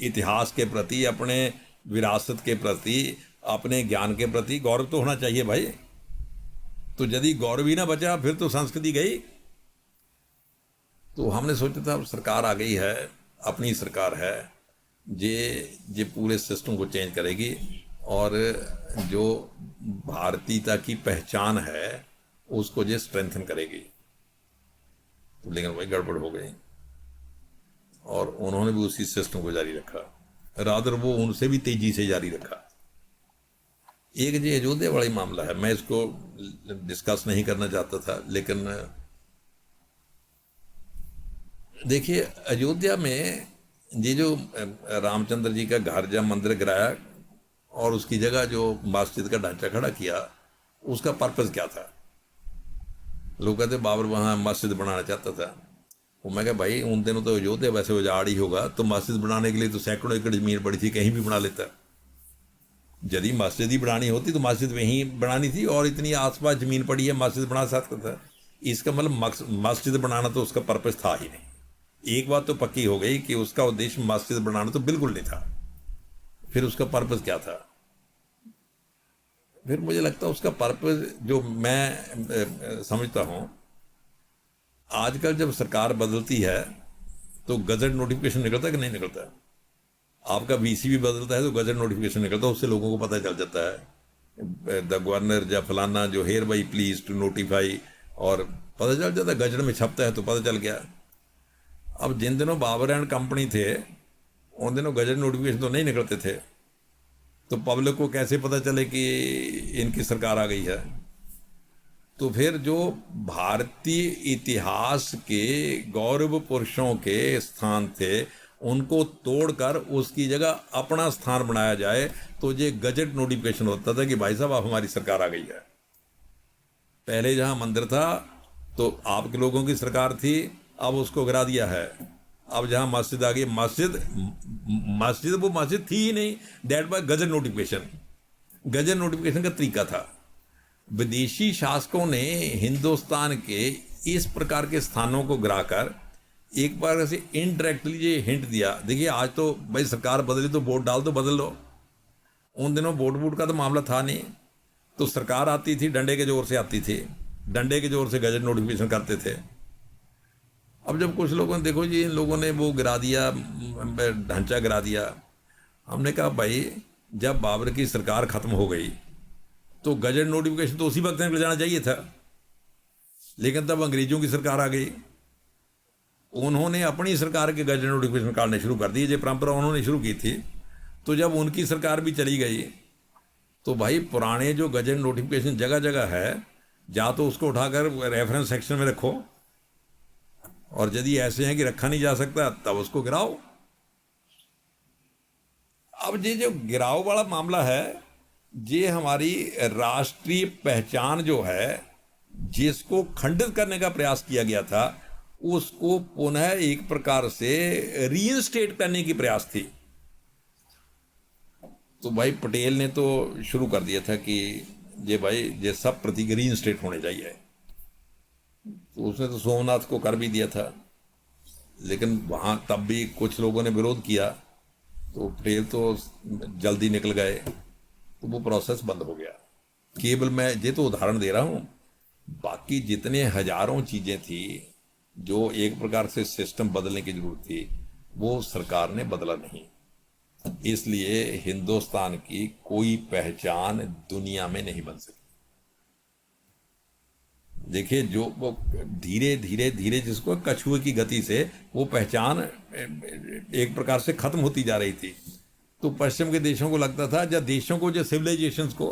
Speaker 1: इतिहास के प्रति, अपने विरासत के प्रति, अपने ज्ञान के प्रति गौरव तो होना चाहिए भाई। तो यदि गौरव ही ना बचा फिर तो संस्कृति गई। तो हमने सोचा था अब सरकार आ गई है, अपनी सरकार है, ये पूरे सिस्टम को चेंज करेगी। और जो भारतीयता की पहचान है उसको ये स्ट्रेंथन करेगी। तो लेकिन वही गड़बड़ हो गई और उन्होंने भी उसी सिस्टम को जारी रखा, रादर वो उनसे भी तेजी से जारी रखा। एक जो अयोध्या वाला ही मामला है, मैं इसको डिस्कस नहीं करना चाहता था, लेकिन देखिए अयोध्या में ये जो रामचंद्र जी का घर जब मंदिर गिराया और उसकी जगह जो मस्जिद का ढांचा खड़ा किया, उसका पर्पस क्या था? लोग कहते बाबर वहाँ मस्जिद बनाना चाहता था। वो मैं कहा भाई उन दिनों तो अयोध्या वैसे उजाड़ ही होगा, तो मस्जिद बनाने के लिए तो सैकड़ों एकड़ जमीन पड़ी थी, कहीं भी बना लेता। यदि मस्जिद ही बनानी होती तो मस्जिद वहीं बनानी थी, और इतनी आसपास जमीन पड़ी है, मस्जिद बना सकता था। इसका मतलब मस्जिद बनाना तो उसका पर्पस था ही नहीं। एक बात तो पक्की हो गई कि उसका उद्देश्य मस्जिद बनाना तो बिल्कुल नहीं था। फिर उसका पर्पस क्या था? फिर मुझे लगता है उसका पर्पस जो मैं समझता हूँ, आजकल जब सरकार बदलती है तो गजट नोटिफिकेशन निकलता है कि नहीं निकलता? आपका वीसी भी बदलता है तो गजट नोटिफिकेशन निकलता है, उससे लोगों को पता चल जाता है द गवर्नर या फलाना जो hereby please to notify, और पता चल जाता है, गजट में छपता है तो पता चल गया। अब जिन दिनों बाबर एंड कंपनी थे उन दिनों गजट नोटिफिकेशन तो नहीं निकलते थे, तो पब्लिक को कैसे पता चले कि इनकी सरकार आ गई है? तो फिर जो भारतीय इतिहास के गौरव पुरुषों के स्थान थे उनको तोड़कर उसकी जगह अपना स्थान बनाया जाए, तो ये गजट नोटिफिकेशन होता था कि भाई साहब अब हमारी सरकार आ गई है। पहले जहां मंदिर था तो आपके लोगों की सरकार थी, अब उसको गिरा दिया है। अब जहां मस्जिद आ गई, मस्जिद वो मस्जिद थी ही नहीं, that bye gazette notification. Gazette notification का तरीका था। विदेशी शासकों ने हिंदुस्तान के इस प्रकार के स्थानों को गिराकर एक बार से इनडायरेक्टली ये हिंट दिया, देखिए आज तो भाई सरकार बदली तो वोट डाल दो, बदल लो। उन दिनों वोट का तो मामला था नहीं, तो सरकार आती थी डंडे के जोर से आती थी, डंडे के जोर से गजट नोटिफिकेशन करते थे। अब जब कुछ लोगों ने, देखो जी इन लोगों ने वो गिरा दिया, ढांचा गिरा दिया। हमने कहा भाई जब बाबर की सरकार खत्म हो गई तो गजट नोटिफिकेशन तो उसी वक्त निकल जाना चाहिए था, लेकिन तब अंग्रेजों की सरकार आ गई, उन्होंने अपनी सरकार के गजट नोटिफिकेशन निकालने शुरू कर दिए। ये परंपरा उन्होंने शुरू की थी। तो जब उनकी सरकार भी चली गई तो भाई पुराने जो गजट नोटिफिकेशन जगह जगह है, या तो उसको उठाकर रेफरेंस सेक्शन में रखो, और यदि ऐसे हैं कि रखा नहीं जा सकता तब उसको गिराओ। अब ये जो गिराव वाला मामला है, ये हमारी राष्ट्रीय पहचान जो है जिसको खंडित करने का प्रयास किया गया था, उसको पुनः एक प्रकार से रीइंस्टेट करने की प्रयास थी। तो भाई पटेल ने तो शुरू कर दिया था कि ये भाई ये सब प्रतीक रीइंस्टेट होने चाहिए। तो उसने तो सोमनाथ को कर भी दिया था, लेकिन वहाँ तब भी कुछ लोगों ने विरोध किया, तो पटेल तो जल्दी निकल गए, तो वो प्रोसेस बंद हो गया। केवल मैं ये तो उदाहरण दे रहा हूँ, बाकी जितने हजारों चीज़ें थी जो एक प्रकार से सिस्टम बदलने की जरूरत थी, वो सरकार ने बदला नहीं। इसलिए हिंदुस्तान की कोई पहचान दुनिया में नहीं बन सकी। देखिए जो वो धीरे धीरे धीरे जिसको कछुए की गति से वो पहचान एक प्रकार से खत्म होती जा रही थी। तो पश्चिम के देशों को लगता था, या देशों को, जो सिविलाइजेशंस को,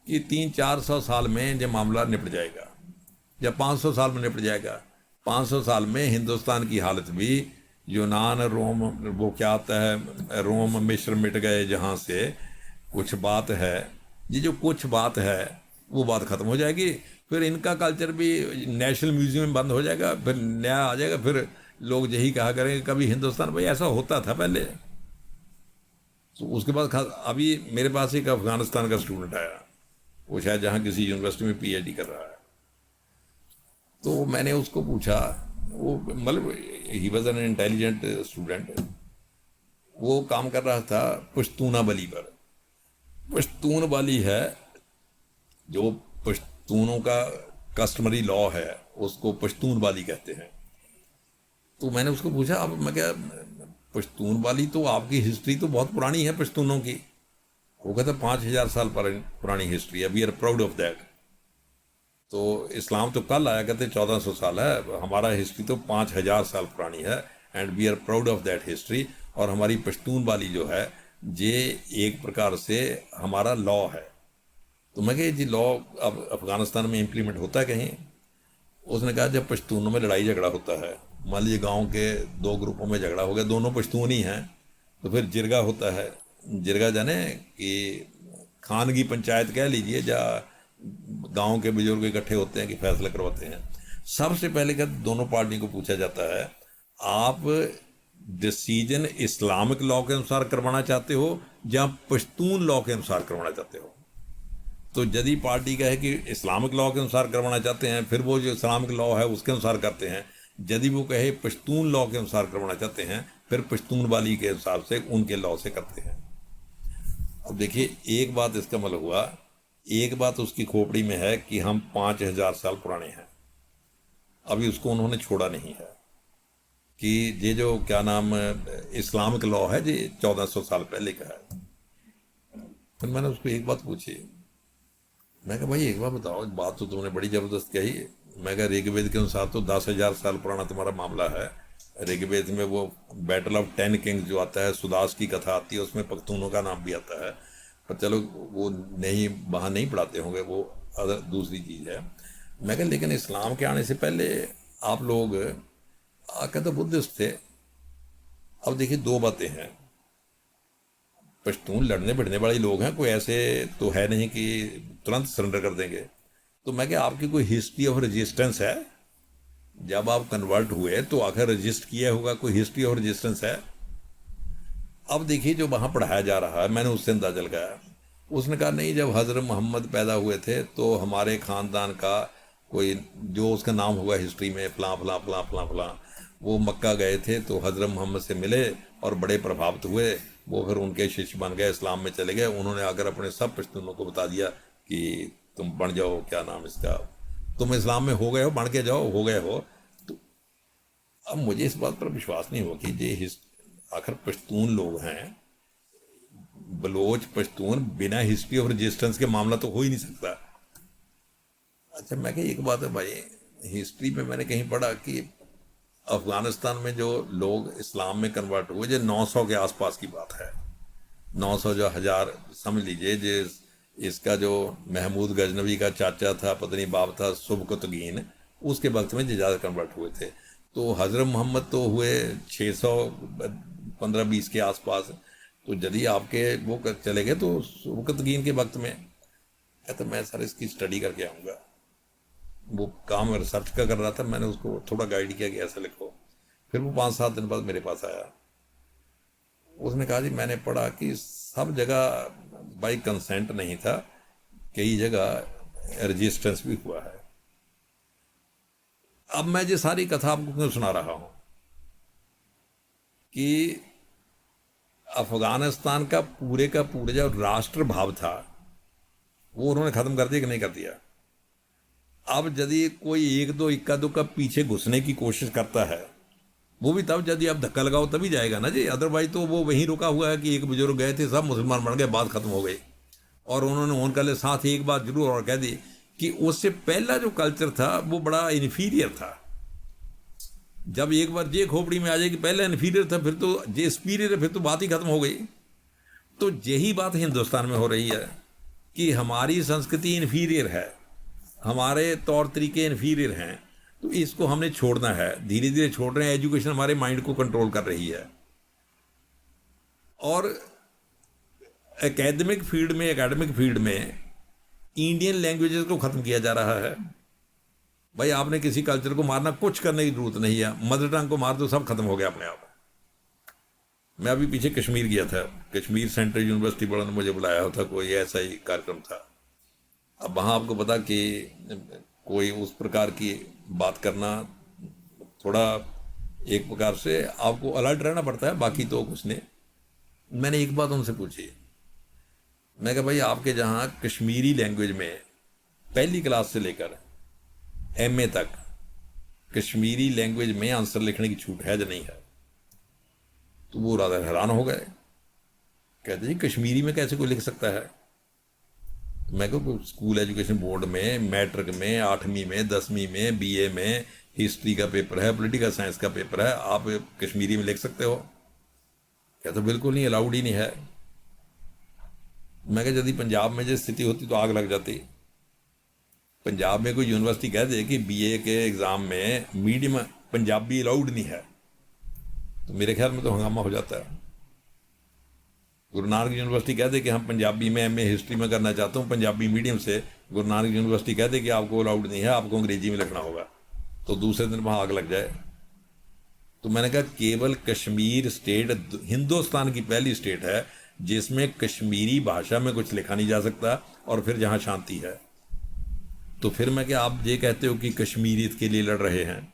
Speaker 1: कि 300-400 साल में ये मामला निपट जाएगा, या 500 साल में निपट जाएगा। 500 साल में हिंदुस्तान की हालत भी यूनान, रोम, वो क्या आता है, रोम मिस्र मिट गए जहाँ से कुछ बात है, ये जो कुछ बात है वो बात खत्म हो जाएगी। फिर इनका कल्चर भी नेशनल म्यूजियम में बंद हो जाएगा, फिर नया आ जाएगा, फिर लोग यही कहा करेंगे कभी हिंदुस्तान भाई ऐसा होता था पहले। तो उसके बाद अभी मेरे पास एक अफगानिस्तान का स्टूडेंट आया, वो शायद जहाँ किसी यूनिवर्सिटी में पीएचडी कर रहा है। तो मैंने उसको पूछा, वो मतलब he was an intelligent student, वो काम कर रहा था पश्तूना बली पर। पश्तून बली है जो पश्तूनों का कस्टमरी लॉ है, उसको पश्तून वाली कहते हैं। तो मैंने उसको पूछा, अब मैं क्या, पश्तून वाली तो आपकी हिस्ट्री तो बहुत पुरानी है पश्तूनों की, वो कहता 5,000 साल पुरानी हिस्ट्री है, we are proud of that. तो इस्लाम तो कल आया, कहते 1400 साल है, हमारा हिस्ट्री तो 5,000 साल पुरानी है, and we are proud of that history. और हमारी पश्तून वाली जो है ये एक प्रकार से हमारा लॉ है। तो मैं कहा जी लॉ अब अफगानिस्तान में इम्प्लीमेंट होता है कहीं? उसने कहा जब पश्तूनों में लड़ाई झगड़ा होता है, मान लीजिए गांव के दो ग्रुपों में झगड़ा हो गया, दोनों पश्तून ही हैं, तो फिर जिरगा होता है। जिरगा जाने कि खानगी पंचायत कह लीजिए, या गांव के बुजुर्ग इकट्ठे होते हैं कि फैसला करवाते हैं। सबसे पहले क्या दोनों पार्टियों को पूछा जाता है, आप डिसीजन इस्लामिक लॉ के अनुसार करवाना चाहते हो या पश्तून लॉ के अनुसार करवाना चाहते हो? तो यदि पार्टी का है कि इस्लामिक लॉ के अनुसार करवाना चाहते हैं, फिर वो जो इस्लामिक लॉ है उसके अनुसार करते हैं। यदि वो कहे पश्तून लॉ के अनुसार करवाना चाहते हैं, फिर पश्तून वाली के हिसाब से उनके लॉ से करते हैं। अब देखिए, एक बात इसका मतलब हुआ, एक बात उसकी खोपड़ी में है कि हम 5,000 साल पुराने हैं, अभी उसको उन्होंने छोड़ा नहीं है कि ये जो क्या नाम इस्लामिक लॉ है ये 1400 साल पहले का है। फिर मैंने उसको एक बात पूछी, मैं कहा भाई एक बात बताओ, बात तो तुमने बड़ी ज़बरदस्त कही। मैं कहा ऋग्वेद के अनुसार तो 10,000 साल पुराना तुम्हारा मामला है। ऋग्वेद में वो बैटल ऑफ 10 किंग्स जो आता है, सुदास की कथा आती है, उसमें पख्तूनों का नाम भी आता है, पर चलो वो नहीं, वहाँ नहीं पढ़ाते होंगे, वो अदर दूसरी चीज़ है। मैं कहा लेकिन इस्लाम के आने से पहले आप लोग कहते बुद्धिस्ट थे। अब देखिए दो बातें हैं, पश्तून लड़ने भिड़ने वाले लोग हैं, कोई ऐसे तो है नहीं कि तुरंत सरेंडर कर देंगे। तो मैं क्या आपकी कोई हिस्ट्री ऑफ रेजिस्टेंस है? जब आप कन्वर्ट हुए तो आखिर रजिस्ट किया होगा, कोई हिस्ट्री ऑफ रेजिस्टेंस है? अब देखिए जो वहाँ पढ़ाया जा रहा है, मैंने उससे अंदाजा लगाया। उसने कहा नहीं, जब हज़रत मोहम्मद पैदा हुए थे तो हमारे ख़ानदान का कोई जो उसका नाम हुआ हिस्ट्री में फलां फलां फलां फलां फलां, वो मक्का गए थे तो हज़रत मोहम्मद से मिले और बड़े प्रभावित हुए, वो फिर उनके शिष्य बन गए, इस्लाम में चले गए। उन्होंने आकर अपने सब पश्तूनों को बता दिया कि तुम बन जाओ, क्या नाम इसका, तुम इस्लाम में हो गए हो, बन के जाओ, हो गए हो। तो अब मुझे इस बात पर विश्वास नहीं हुआ कि ये आखिर पश्तून लोग हैं, बलोच पश्तून, बिना हिस्ट्री ऑफ रेजिस्टेंस के मामला तो हो ही नहीं सकता। अच्छा मैं कहा एक बात है भाई, हिस्ट्री में मैंने कहीं पढ़ा कि अफगानिस्तान में जो लोग इस्लाम में कन्वर्ट हुए, जो 900 के आसपास की बात है, 900 जो 1000 समझ लीजिए। जे इसका जो महमूद गजनवी का चाचा था, पत्नी बाप था सुबकतगीन, उसके वक्त में ज़्यादा कन्वर्ट हुए थे। तो हज़रत मोहम्मद तो हुए 615-20 के आसपास। तो यदि आपके वो चले गए तो सुबकतगीन के वक्त में, कहते मैं सर इसकी स्टडी करके आऊँगा। वो काम रिसर्च का कर रहा था, मैंने उसको थोड़ा गाइड किया कि ऐसा लिखो। फिर वो 5-7 दिन बाद मेरे पास आया, उसने कहा जी मैंने पढ़ा कि सब जगह बाई कंसेंट नहीं था, कई जगह रजिस्टेंस भी हुआ है। अब मैं ये सारी कथा आपको क्यों सुना रहा हूं कि अफगानिस्तान का पूरे जो राष्ट्र भाव था वो उन्होंने खत्म कर दिया कि नहीं कर दिया? अब यदि कोई एक दो इक्का दुक्का पीछे घुसने की कोशिश करता है, वो भी तब यदि आप धक्का लगाओ तभी जाएगा ना जी, अदरवाइज तो वो वहीं रुका हुआ है कि एक बुजुर्ग गए थे, सब मुसलमान बन गए, बात खत्म हो गई। और उन्होंने उनके साथ ही एक बात जरूर और कह दी कि उससे पहला जो कल्चर था वो बड़ा इन्फीरियर था। जब एक बार ये खोपड़ी में आ जाए कि पहले इन्फीरियर था, फिर तो ये सुपीरियर है, फिर तो बात ही खत्म हो गई। तो यही बात हिंदुस्तान में हो रही है कि हमारी संस्कृति इन्फीरियर है, हमारे तौर तरीके इन्फीरियर हैं, तो इसको हमने छोड़ना है। धीरे धीरे छोड़ रहे हैं, एजुकेशन हमारे माइंड को कंट्रोल कर रही है। और एकेडमिक फील्ड में इंडियन लैंग्वेजेस को ख़त्म किया जा रहा है। भाई आपने किसी कल्चर को मारना, कुछ करने की जरूरत नहीं है, मदर टंग को मार दो, सब खत्म हो गया अपने आप। मैं अभी पीछे कश्मीर गया था, कश्मीर सेंट्रल यूनिवर्सिटी वालों ने मुझे बुलाया होता, कोई ऐसा ही कार्यक्रम था। अब वहाँ आपको पता कि कोई उस प्रकार की बात करना, थोड़ा एक प्रकार से आपको अलर्ट रहना पड़ता है, बाकी तो कुछ नहीं। मैंने एक बात उनसे पूछी, मैं कहा भाई आपके जहाँ कश्मीरी लैंग्वेज में पहली क्लास से लेकर MA तक कश्मीरी लैंग्वेज में आंसर लिखने की छूट है या नहीं है? तो वो राजा हैरान हो गए कहते जी कश्मीरी में कैसे कोई लिख सकता है। मैं कहूँ स्कूल एजुकेशन बोर्ड में मैट्रिक में 8वीं में 10वीं में बीए में हिस्ट्री का पेपर है, पॉलिटिकल साइंस का पेपर है, आप कश्मीरी में लिख सकते हो? कहते बिल्कुल नहीं, अलाउड ही नहीं है। मैं कहा यदि पंजाब में जो स्थिति होती तो आग लग जाती। पंजाब में कोई यूनिवर्सिटी कह दे कि बीए के एग्ज़ाम में मीडियम पंजाबी अलाउड नहीं है, तो मेरे ख्याल में तो हंगामा हो जाता है। गुरु नानक यूनिवर्सिटी कह दे कि हम पंजाबी में एमए हिस्ट्री में करना चाहता हूँ पंजाबी मीडियम से, गुरु नानक यूनिवर्सिटी कह दे कि आपको अलाउड नहीं है, आपको अंग्रेजी में लिखना होगा, तो दूसरे दिन वहाँ आग लग जाए। तो मैंने कहा केवल कश्मीर स्टेट हिंदुस्तान की पहली स्टेट है जिसमें कश्मीरी भाषा में कुछ लिखा नहीं जा सकता, और फिर जहाँ शांति है। तो फिर मैं क्या, आप ये कहते हो कि कश्मीरियत के लिए लड़ रहे हैं,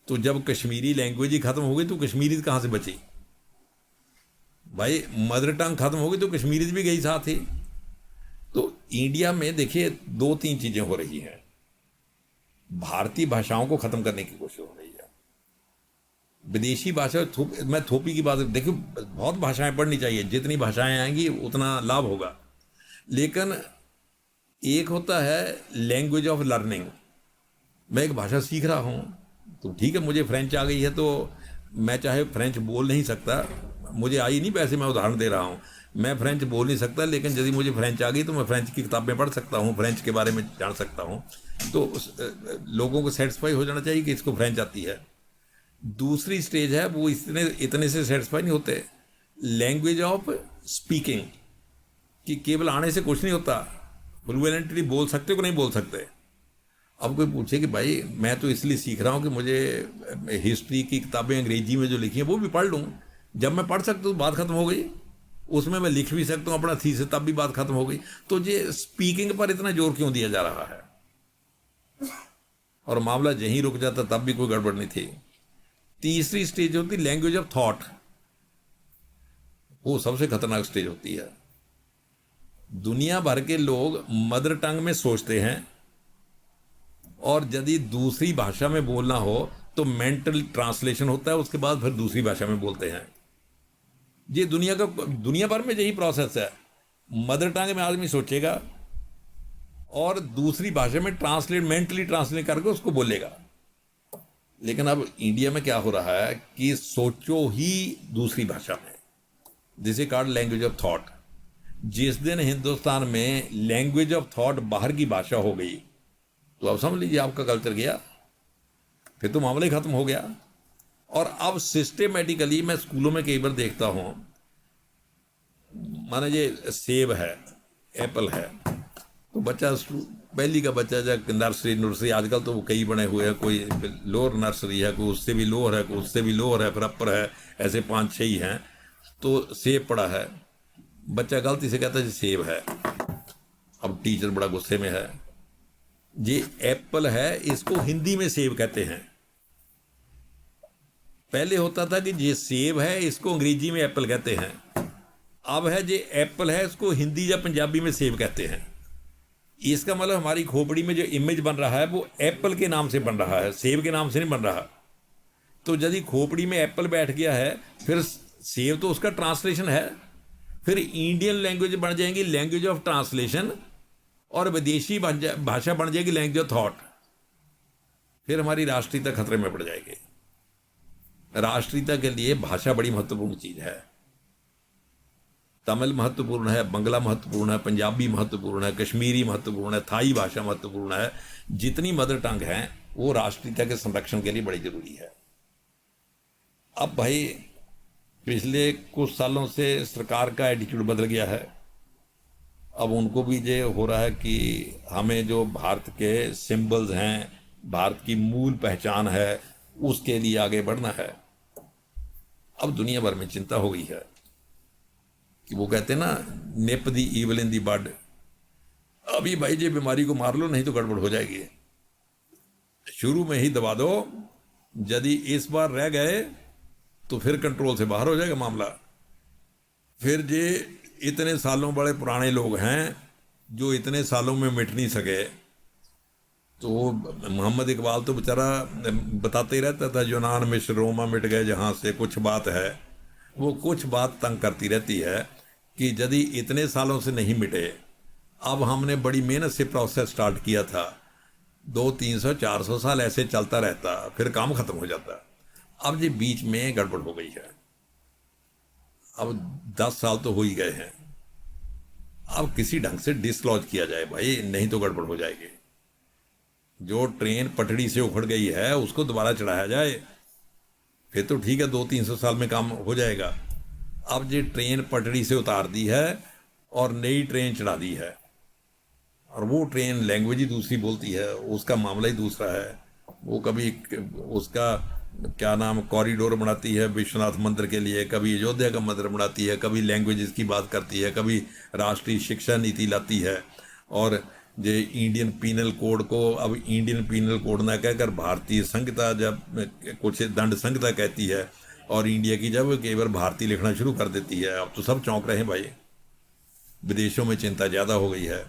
Speaker 1: तो जब कश्मीरी लैंग्वेज ही खत्म हो गई तो कश्मीरियत कहाँ से बची भाई? मदर टंग खत्म हो गई तो कश्मीरियत भी गई साथ ही। तो इंडिया में देखिए 2-3 चीजें हो रही हैं। भारतीय भाषाओं को खत्म करने की कोशिश हो रही है, विदेशी भाषा मैं थोपी की बात देखिए, बहुत भाषाएं पढ़नी चाहिए, जितनी भाषाएं आएंगी उतना लाभ होगा, लेकिन एक होता है लैंग्वेज ऑफ लर्निंग। मैं एक भाषा सीख रहा हूँ तो ठीक है, मुझे फ्रेंच आ गई है तो मैं चाहे फ्रेंच बोल नहीं सकता, मुझे आई नहीं, वैसे मैं उदाहरण दे रहा हूँ, मैं फ्रेंच बोल नहीं सकता, लेकिन यदि मुझे फ्रेंच आ गई तो मैं फ्रेंच की किताबें पढ़ सकता हूँ, फ्रेंच के बारे में जान सकता हूँ। तो लोगों को सेटिस्फाई हो जाना चाहिए कि इसको फ्रेंच आती है। दूसरी स्टेज है वो इतने से सेटिस्फाई नहीं होते, लैंग्वेज ऑफ स्पीकिंग, कि केवल आने से कुछ नहीं होता, फ्लुएंटली बोल सकते हो कि नहीं बोल सकते। अब कोई पूछे कि भाई मैं तो इसलिए सीख रहा हूँ कि मुझे हिस्ट्री की किताबें अंग्रेजी में जो लिखी हैं वो भी पढ़ लूँ, जब मैं पढ़ सकता हूँ बात खत्म हो गई, उसमें मैं लिख भी सकता हूँ अपना थीसिस, तब भी बात खत्म हो गई। तो ये स्पीकिंग पर इतना जोर क्यों दिया जा रहा है? और मामला यहीं रुक जाता तब भी कोई गड़बड़ नहीं थी। तीसरी स्टेज होती लैंग्वेज ऑफ थॉट, वो सबसे खतरनाक स्टेज होती है। दुनिया भर के लोग मदर टंग में सोचते हैं, और यदि दूसरी भाषा में बोलना हो तो मेंटल ट्रांसलेशन होता है, उसके बाद फिर दूसरी भाषा में बोलते हैं। ये दुनिया भर में यही प्रोसेस है। मदर टंग में आदमी सोचेगा और दूसरी भाषा में मेंटली ट्रांसलेट करके उसको बोलेगा। लेकिन अब इंडिया में क्या हो रहा है कि सोचो ही दूसरी भाषा में, this is called language of thought. जिस दिन हिंदुस्तान में लैंग्वेज ऑफ थॉट बाहर की भाषा हो गई तो अब समझ लीजिए आपका कल्चर गया, फिर तो मामला ही खत्म हो गया। और अब सिस्टेमेटिकली मैं स्कूलों में कई बार देखता हूं, माना ये सेब है, एप्पल है, तो बच्चा पहली का बच्चा जब नर्सरी, आजकल तो कई बने हुए हैं, कोई लोअर नर्सरी है, कोई उससे भी लोअर है, कोई उससे भी लोअर है, फिर अपर है, ऐसे 5-6 ही हैं। तो सेब पड़ा है, बच्चा गलती से कहता है सेब है, अब टीचर बड़ा गुस्से में है, ये एप्पल है, इसको हिंदी में सेब कहते हैं। पहले होता था कि ये सेब है, इसको अंग्रेजी में एप्पल कहते हैं। अब है ये एप्पल है, इसको हिंदी या पंजाबी में सेब कहते हैं। इसका मतलब हमारी खोपड़ी में जो इमेज बन रहा है वो एप्पल के नाम से बन रहा है, सेब के नाम से नहीं बन रहा। तो यदि खोपड़ी में एप्पल बैठ गया है, फिर सेब तो उसका ट्रांसलेशन है, फिर इंडियन लैंग्वेज बन जाएंगी लैंग्वेज ऑफ ट्रांसलेशन, और विदेशी भाषा बन जाएगी लैंग्वेज ऑफ थॉट। फिर हमारी राष्ट्रीयता खतरे में पड़ जाएगी। राष्ट्रीयता के लिए भाषा बड़ी महत्वपूर्ण चीज है। तमिल महत्वपूर्ण है, बंगला महत्वपूर्ण है, पंजाबी महत्वपूर्ण है, कश्मीरी महत्वपूर्ण है, थाई भाषा महत्वपूर्ण है। जितनी मदर टंग है वो राष्ट्रीयता के संरक्षण के लिए बड़ी जरूरी है। अब भाई पिछले कुछ सालों से सरकार का एटीट्यूड बदल गया है। अब उनको भी ये हो रहा है कि हमें जो भारत के सिंबल्स हैं, भारत की मूल पहचान है, उसके लिए आगे बढ़ना है। अब दुनिया भर में चिंता हो गई है कि वो कहते हैं ना, निप दी ईवल इन दी बड। अभी भाई ये बीमारी को मार लो, नहीं तो गड़बड़ हो जाएगी। शुरू में ही दबा दो, यदि इस बार रह गए तो फिर कंट्रोल से बाहर हो जाएगा मामला। फिर ये इतने सालों बड़े पुराने लोग हैं जो इतने सालों में मिट नहीं सके। तो मोहम्मद इकबाल तो बेचारा बताते ही रहता था, यूनान मिस्र रोमा मिट गए जहाँ से कुछ बात है। वो कुछ बात तंग करती रहती है कि यदि इतने सालों से नहीं मिटे, अब हमने बड़ी मेहनत से प्रोसेस स्टार्ट किया था, 200-300-400 साल ऐसे चलता रहता, फिर काम खत्म हो जाता। अब ये बीच में गड़बड़ हो गई है। अब 10 साल तो हो ही गए हैं। अब किसी ढंग से डिसलॉज किया जाए भाई, नहीं तो गड़बड़ हो जाएगी। जो ट्रेन पटड़ी से उखड़ गई है उसको दोबारा चढ़ाया जाए, फिर तो ठीक है, 200-300 साल में काम हो जाएगा। अब ये ट्रेन पटड़ी से उतार दी है और नई ट्रेन चढ़ा दी है, और वो ट्रेन लैंग्वेज ही दूसरी बोलती है, उसका मामला ही दूसरा है। वो कभी उसका क्या नाम कॉरिडोर बनाती है विश्वनाथ मंदिर के लिए, कभी अयोध्या का मंदिर बनाती है, कभी लैंग्वेजेस की बात करती है, कभी राष्ट्रीय शिक्षा नीति लाती है। और ये इंडियन पीनल कोड को अब इंडियन पीनल कोड ना कहकर भारतीय संहिता जब कुछ दंड संहिता कहती है, और इंडिया की जब केवल भारतीय लिखना शुरू कर देती है, अब तो सब चौंक रहे हैं भाई। विदेशों में चिंता ज़्यादा हो गई है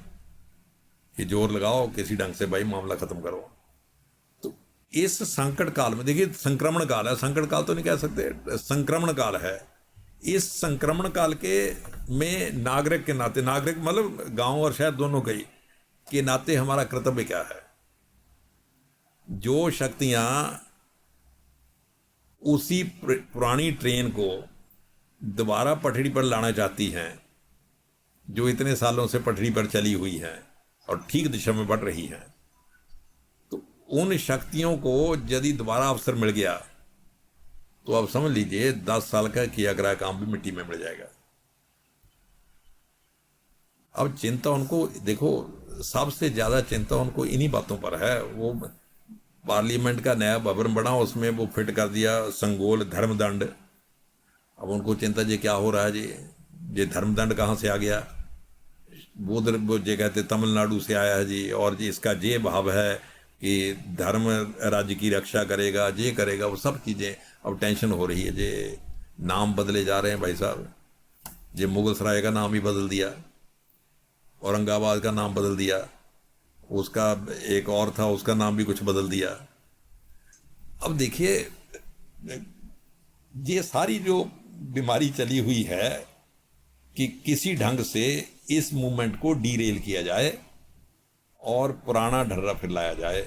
Speaker 1: कि जोर लगाओ किसी ढंग से भाई मामला खत्म करो। तो इस संकट काल में देखिए, संक्रमण काल है, संकट काल तो नहीं कह सकते, संक्रमण काल है। इस संक्रमण काल के में नागरिक के नाते, नागरिक मतलब गांव और शहर दोनों के नाते हमारा कर्तव्य क्या है? जो शक्तियां उसी पुरानी ट्रेन को दोबारा पटरी पर लाना चाहती हैं, जो इतने सालों से पटरी पर चली हुई है और ठीक दिशा में बढ़ रही है, तो उन शक्तियों को यदि दोबारा अवसर मिल गया तो अब समझ लीजिए 10 साल का किया करा काम भी मिट्टी में मिल जाएगा। अब चिंता उनको, देखो सबसे ज्यादा चिंता उनको इन्हीं बातों पर है। वो पार्लियामेंट का नया भवन बना, उसमें वो फिट कर दिया संगोल धर्मदंड। अब उनको चिंता जी क्या हो रहा है जी, ये धर्मदंड कहाँ से आ गया? वो जो कहते तमिलनाडु से आया है जी, और जी इसका ये भाव है कि धर्म राज्य की रक्षा करेगा, ये करेगा, वो सब चीज़ें अब टेंशन हो रही है। ये नाम बदले जा रहे हैं भाई साहब। ये मुगल सराय का नाम ही बदल दिया, औरंगाबाद का नाम बदल दिया, उसका एक और था उसका नाम भी कुछ बदल दिया। अब देखिए, ये सारी जो बीमारी चली हुई है कि किसी ढंग से इस मूवमेंट को डीरेल किया जाए और पुराना ढर्रा फिर लाया जाए।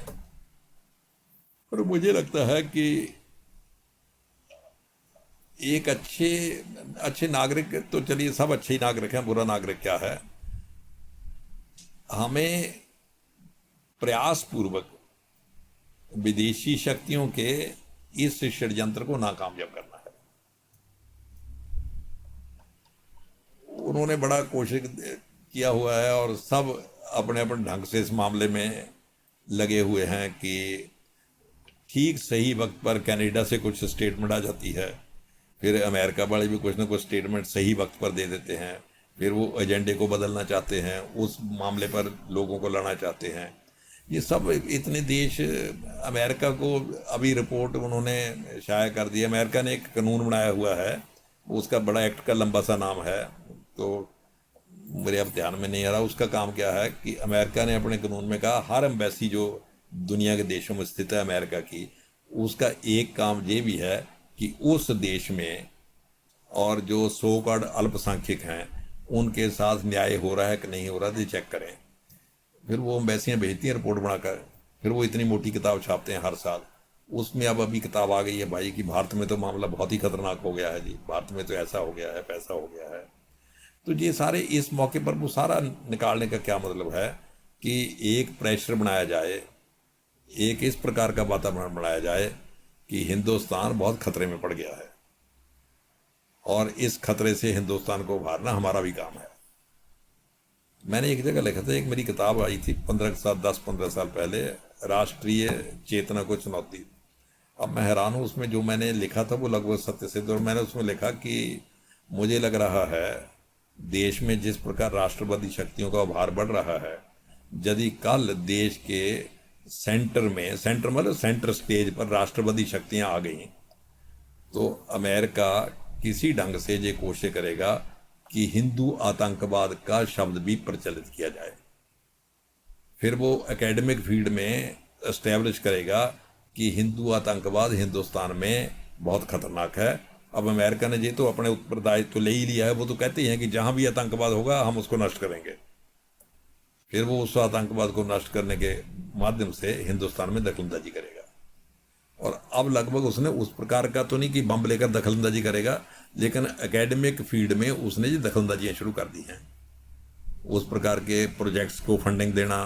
Speaker 1: और मुझे लगता है कि एक अच्छे नागरिक, तो चलिए सब अच्छे ही नागरिक हैं, बुरा नागरिक क्या है? हमें प्रयास पूर्वक विदेशी शक्तियों के इस षड्यंत्र को नाकामयाब करना है। उन्होंने बड़ा कोशिश किया हुआ है और सब अपने अपने ढंग से इस मामले में लगे हुए हैं कि ठीक सही वक्त पर कनाडा से कुछ स्टेटमेंट आ जाती है, फिर अमेरिका वाले भी कुछ ना कुछ स्टेटमेंट सही वक्त पर दे देते हैं, फिर वो एजेंडे को बदलना चाहते हैं, उस मामले पर लोगों को लाना चाहते हैं। ये सब इतने देश, अमेरिका को अभी रिपोर्ट उन्होंने शाया कर दी। अमेरिका ने एक कानून बनाया हुआ है, उसका बड़ा एक्ट का लंबा सा नाम है, तो मेरे अब ध्यान में नहीं आ रहा। उसका काम क्या है कि अमेरिका ने अपने कानून में कहा हर एम्बेसी जो दुनिया के देशों में स्थित है अमेरिका की, उसका एक काम ये भी है कि उस देश में और जो सो कॉल्ड अल्पसंख्यक हैं उनके साथ न्याय हो रहा है कि नहीं हो रहा है, चेक करें। फिर वो एम्बेसियाँ भेजती हैं रिपोर्ट बनाकर, फिर वो इतनी मोटी किताब छापते हैं हर साल। उसमें अब अभी किताब आ गई है भाई कि भारत में तो मामला बहुत ही खतरनाक हो गया है जी, भारत में तो ऐसा हो गया है, पैसा हो गया है। तो ये सारे इस मौके पर वो सारा निकालने का क्या मतलब है कि एक प्रेशर बनाया जाए, एक इस प्रकार का वातावरण बनाया जाए कि हिंदुस्तान बहुत खतरे में पड़ गया है, और इस खतरे से हिंदुस्तान को उभारना हमारा भी काम है। मैंने एक जगह लिखा था, एक मेरी किताब आई थी 10-15 साल पहले, राष्ट्रीय चेतना को चुनौती। अब मैं हैरान हूँ, उसमें जो मैंने लिखा था वो लगभग सत्य सिद्ध। और मैंने उसमें लिखा कि मुझे लग रहा है देश में जिस प्रकार राष्ट्रवादी शक्तियों का उभार बढ़ रहा है, यदि कल देश के सेंटर में, सेंटर मतलब सेंटर स्टेज पर राष्ट्रवादी शक्तियां आ गई, तो अमेरिका किसी ढंग से ये कोशिश करेगा कि हिंदू आतंकवाद का शब्द भी प्रचलित किया जाए। फिर वो एकेडमिक फील्ड में एस्टेब्लिश करेगा कि हिंदू आतंकवाद हिंदुस्तान में बहुत खतरनाक है, अब अमेरिका ने ये तो अपने उत्तरदायित्व तो ले ही लिया है, वो तो कहते ही हैं कि जहां भी आतंकवाद होगा हम उसको नष्ट करेंगे। फिर वो उस आतंकवाद को नष्ट करने के माध्यम से हिंदुस्तान में दखलंदाजी करेगा। और अब लगभग उसने उस प्रकार का तो नहीं कि बम लेकर दखलंदाजी करेगा, लेकिन एकेडमिक फील्ड में उसने ये दखलंदाजियां शुरू कर दी हैं। उस प्रकार के प्रोजेक्ट्स को फंडिंग देना,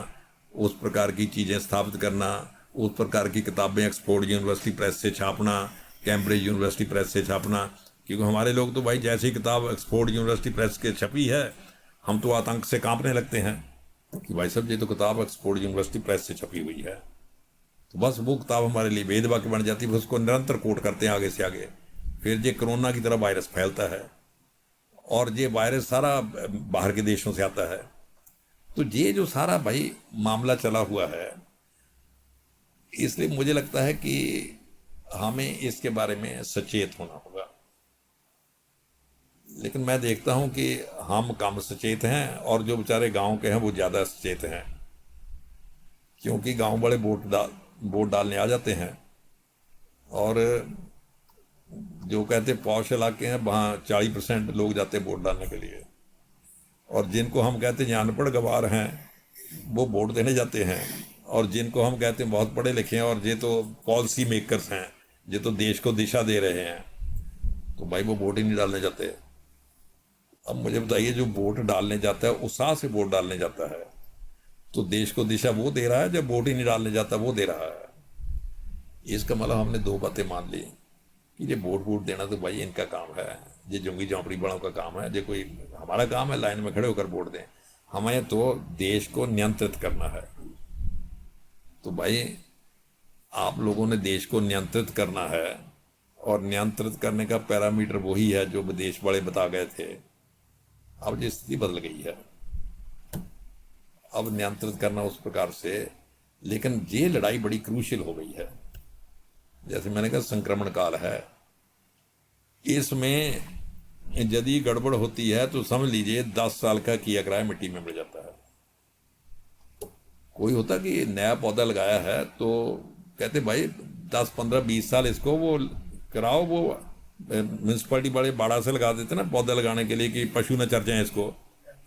Speaker 1: उस प्रकार की चीज़ें स्थापित करना, उस प्रकार की किताबें ऑक्सफोर्ड यूनिवर्सिटी प्रेस से छापना, कैम्ब्रिज यूनिवर्सिटी प्रेस से छापना। क्योंकि हमारे लोग तो भाई जैसे ही किताब ऑक्सफोर्ड यूनिवर्सिटी प्रेस के छपी है, हम तो आतंक से कांपने लगते हैं कि भाई साहब ये तो किताब ऑक्सफोर्ड यूनिवर्सिटी प्रेस से छपी हुई है। तो बस वो किताब हमारे लिए वेद वाक्य बन जाती है, उसको निरंतर कोट करते हैं आगे से आगे। फिर ये कोरोना की तरह वायरस फैलता है, और ये वायरस सारा बाहर के देशों से आता है। तो ये जो सारा भाई मामला चला हुआ है, इसलिए मुझे लगता है कि हमें इसके बारे में सचेत होना होगा। लेकिन मैं देखता हूं कि हम कम सचेत हैं, और जो बेचारे गांव के हैं वो ज़्यादा सचेत हैं, क्योंकि गांव वाले वोट डालने आ जाते हैं, और जो कहते पौष इलाके हैं वहाँ 40% लोग जाते हैं वोट डालने के लिए, और जिनको हम कहते हैं अनपढ़ गवार हैं वो वोट देने जाते हैं, और जिनको हम कहते हैं बहुत पढ़े लिखे हैं और ये तो पॉलिसी मेकर्स हैं, ये तो देश को दिशा दे रहे हैं, तो भाई वो वोट ही नहीं डालने जाते। अब मुझे बताइए, जो वोट डालने जाता है उत्साह से वोट डालने जाता है, तो देश को दिशा वो दे रहा है, जब वोट ही नहीं डालने जाता वो दे रहा है। इसका मतलब हमने दो बातें मान ली कि ये वोट देना तो भाई इनका काम है, ये झुंगी झोंपड़ी वालों का काम है, ये कोई हमारा काम है लाइन में खड़े होकर वोट दें। हमें तो देश को नियंत्रित करना है। तो भाई आप लोगों ने देश को नियंत्रित करना है, और नियंत्रित करने का पैरामीटर वही है जो विदेश वाले बता गए थे। अब ये स्थिति बदल गई है, अब नियंत्रित करना उस प्रकार से, लेकिन ये लड़ाई बड़ी क्रूशियल हो गई है। जैसे मैंने कहा संक्रमण काल है, इसमें यदि गड़बड़ होती है तो समझ लीजिए 10 साल का किया कराया मिट्टी में मिल जाता है। कोई होता कि नया पौधा लगाया है तो कहते भाई 10 15 20 साल इसको वो कराओ, वो म्यूनसिपलिटी बड़े बाड़ा से लगा देते ना पौधा लगाने के लिए कि पशु न चर जाए इसको,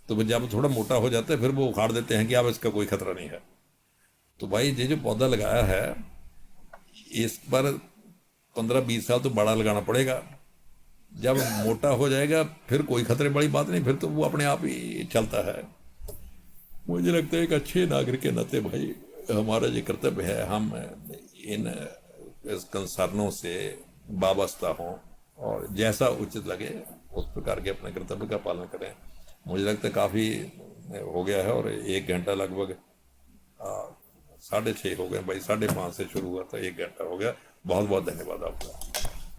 Speaker 1: तो जब थोड़ा मोटा हो जाता है फिर वो उखाड़ देते हैं कि अब इसका कोई खतरा नहीं है। तो भाई ये जो पौधा लगाया है इस पर 15-20 साल तो बड़ा लगाना पड़ेगा, जब मोटा हो जाएगा फिर कोई खतरे बड़ी बात नहीं, फिर तो वो अपने आप ही चलता है। मुझे लगता है एक अच्छे नागरिक के नाते भाई हमारा ये कर्तव्य है, हम इन कंसर्नों से वाबस्ता हों और जैसा उचित लगे उस प्रकार के अपने कर्तव्य का पालन करें। मुझे लगता है काफ़ी हो गया है, और 1 घंटा लगभग 6:30 हो गए भाई, 5:30 से शुरू हुआ था, 1 घंटा हो गया। बहुत बहुत धन्यवाद आपका।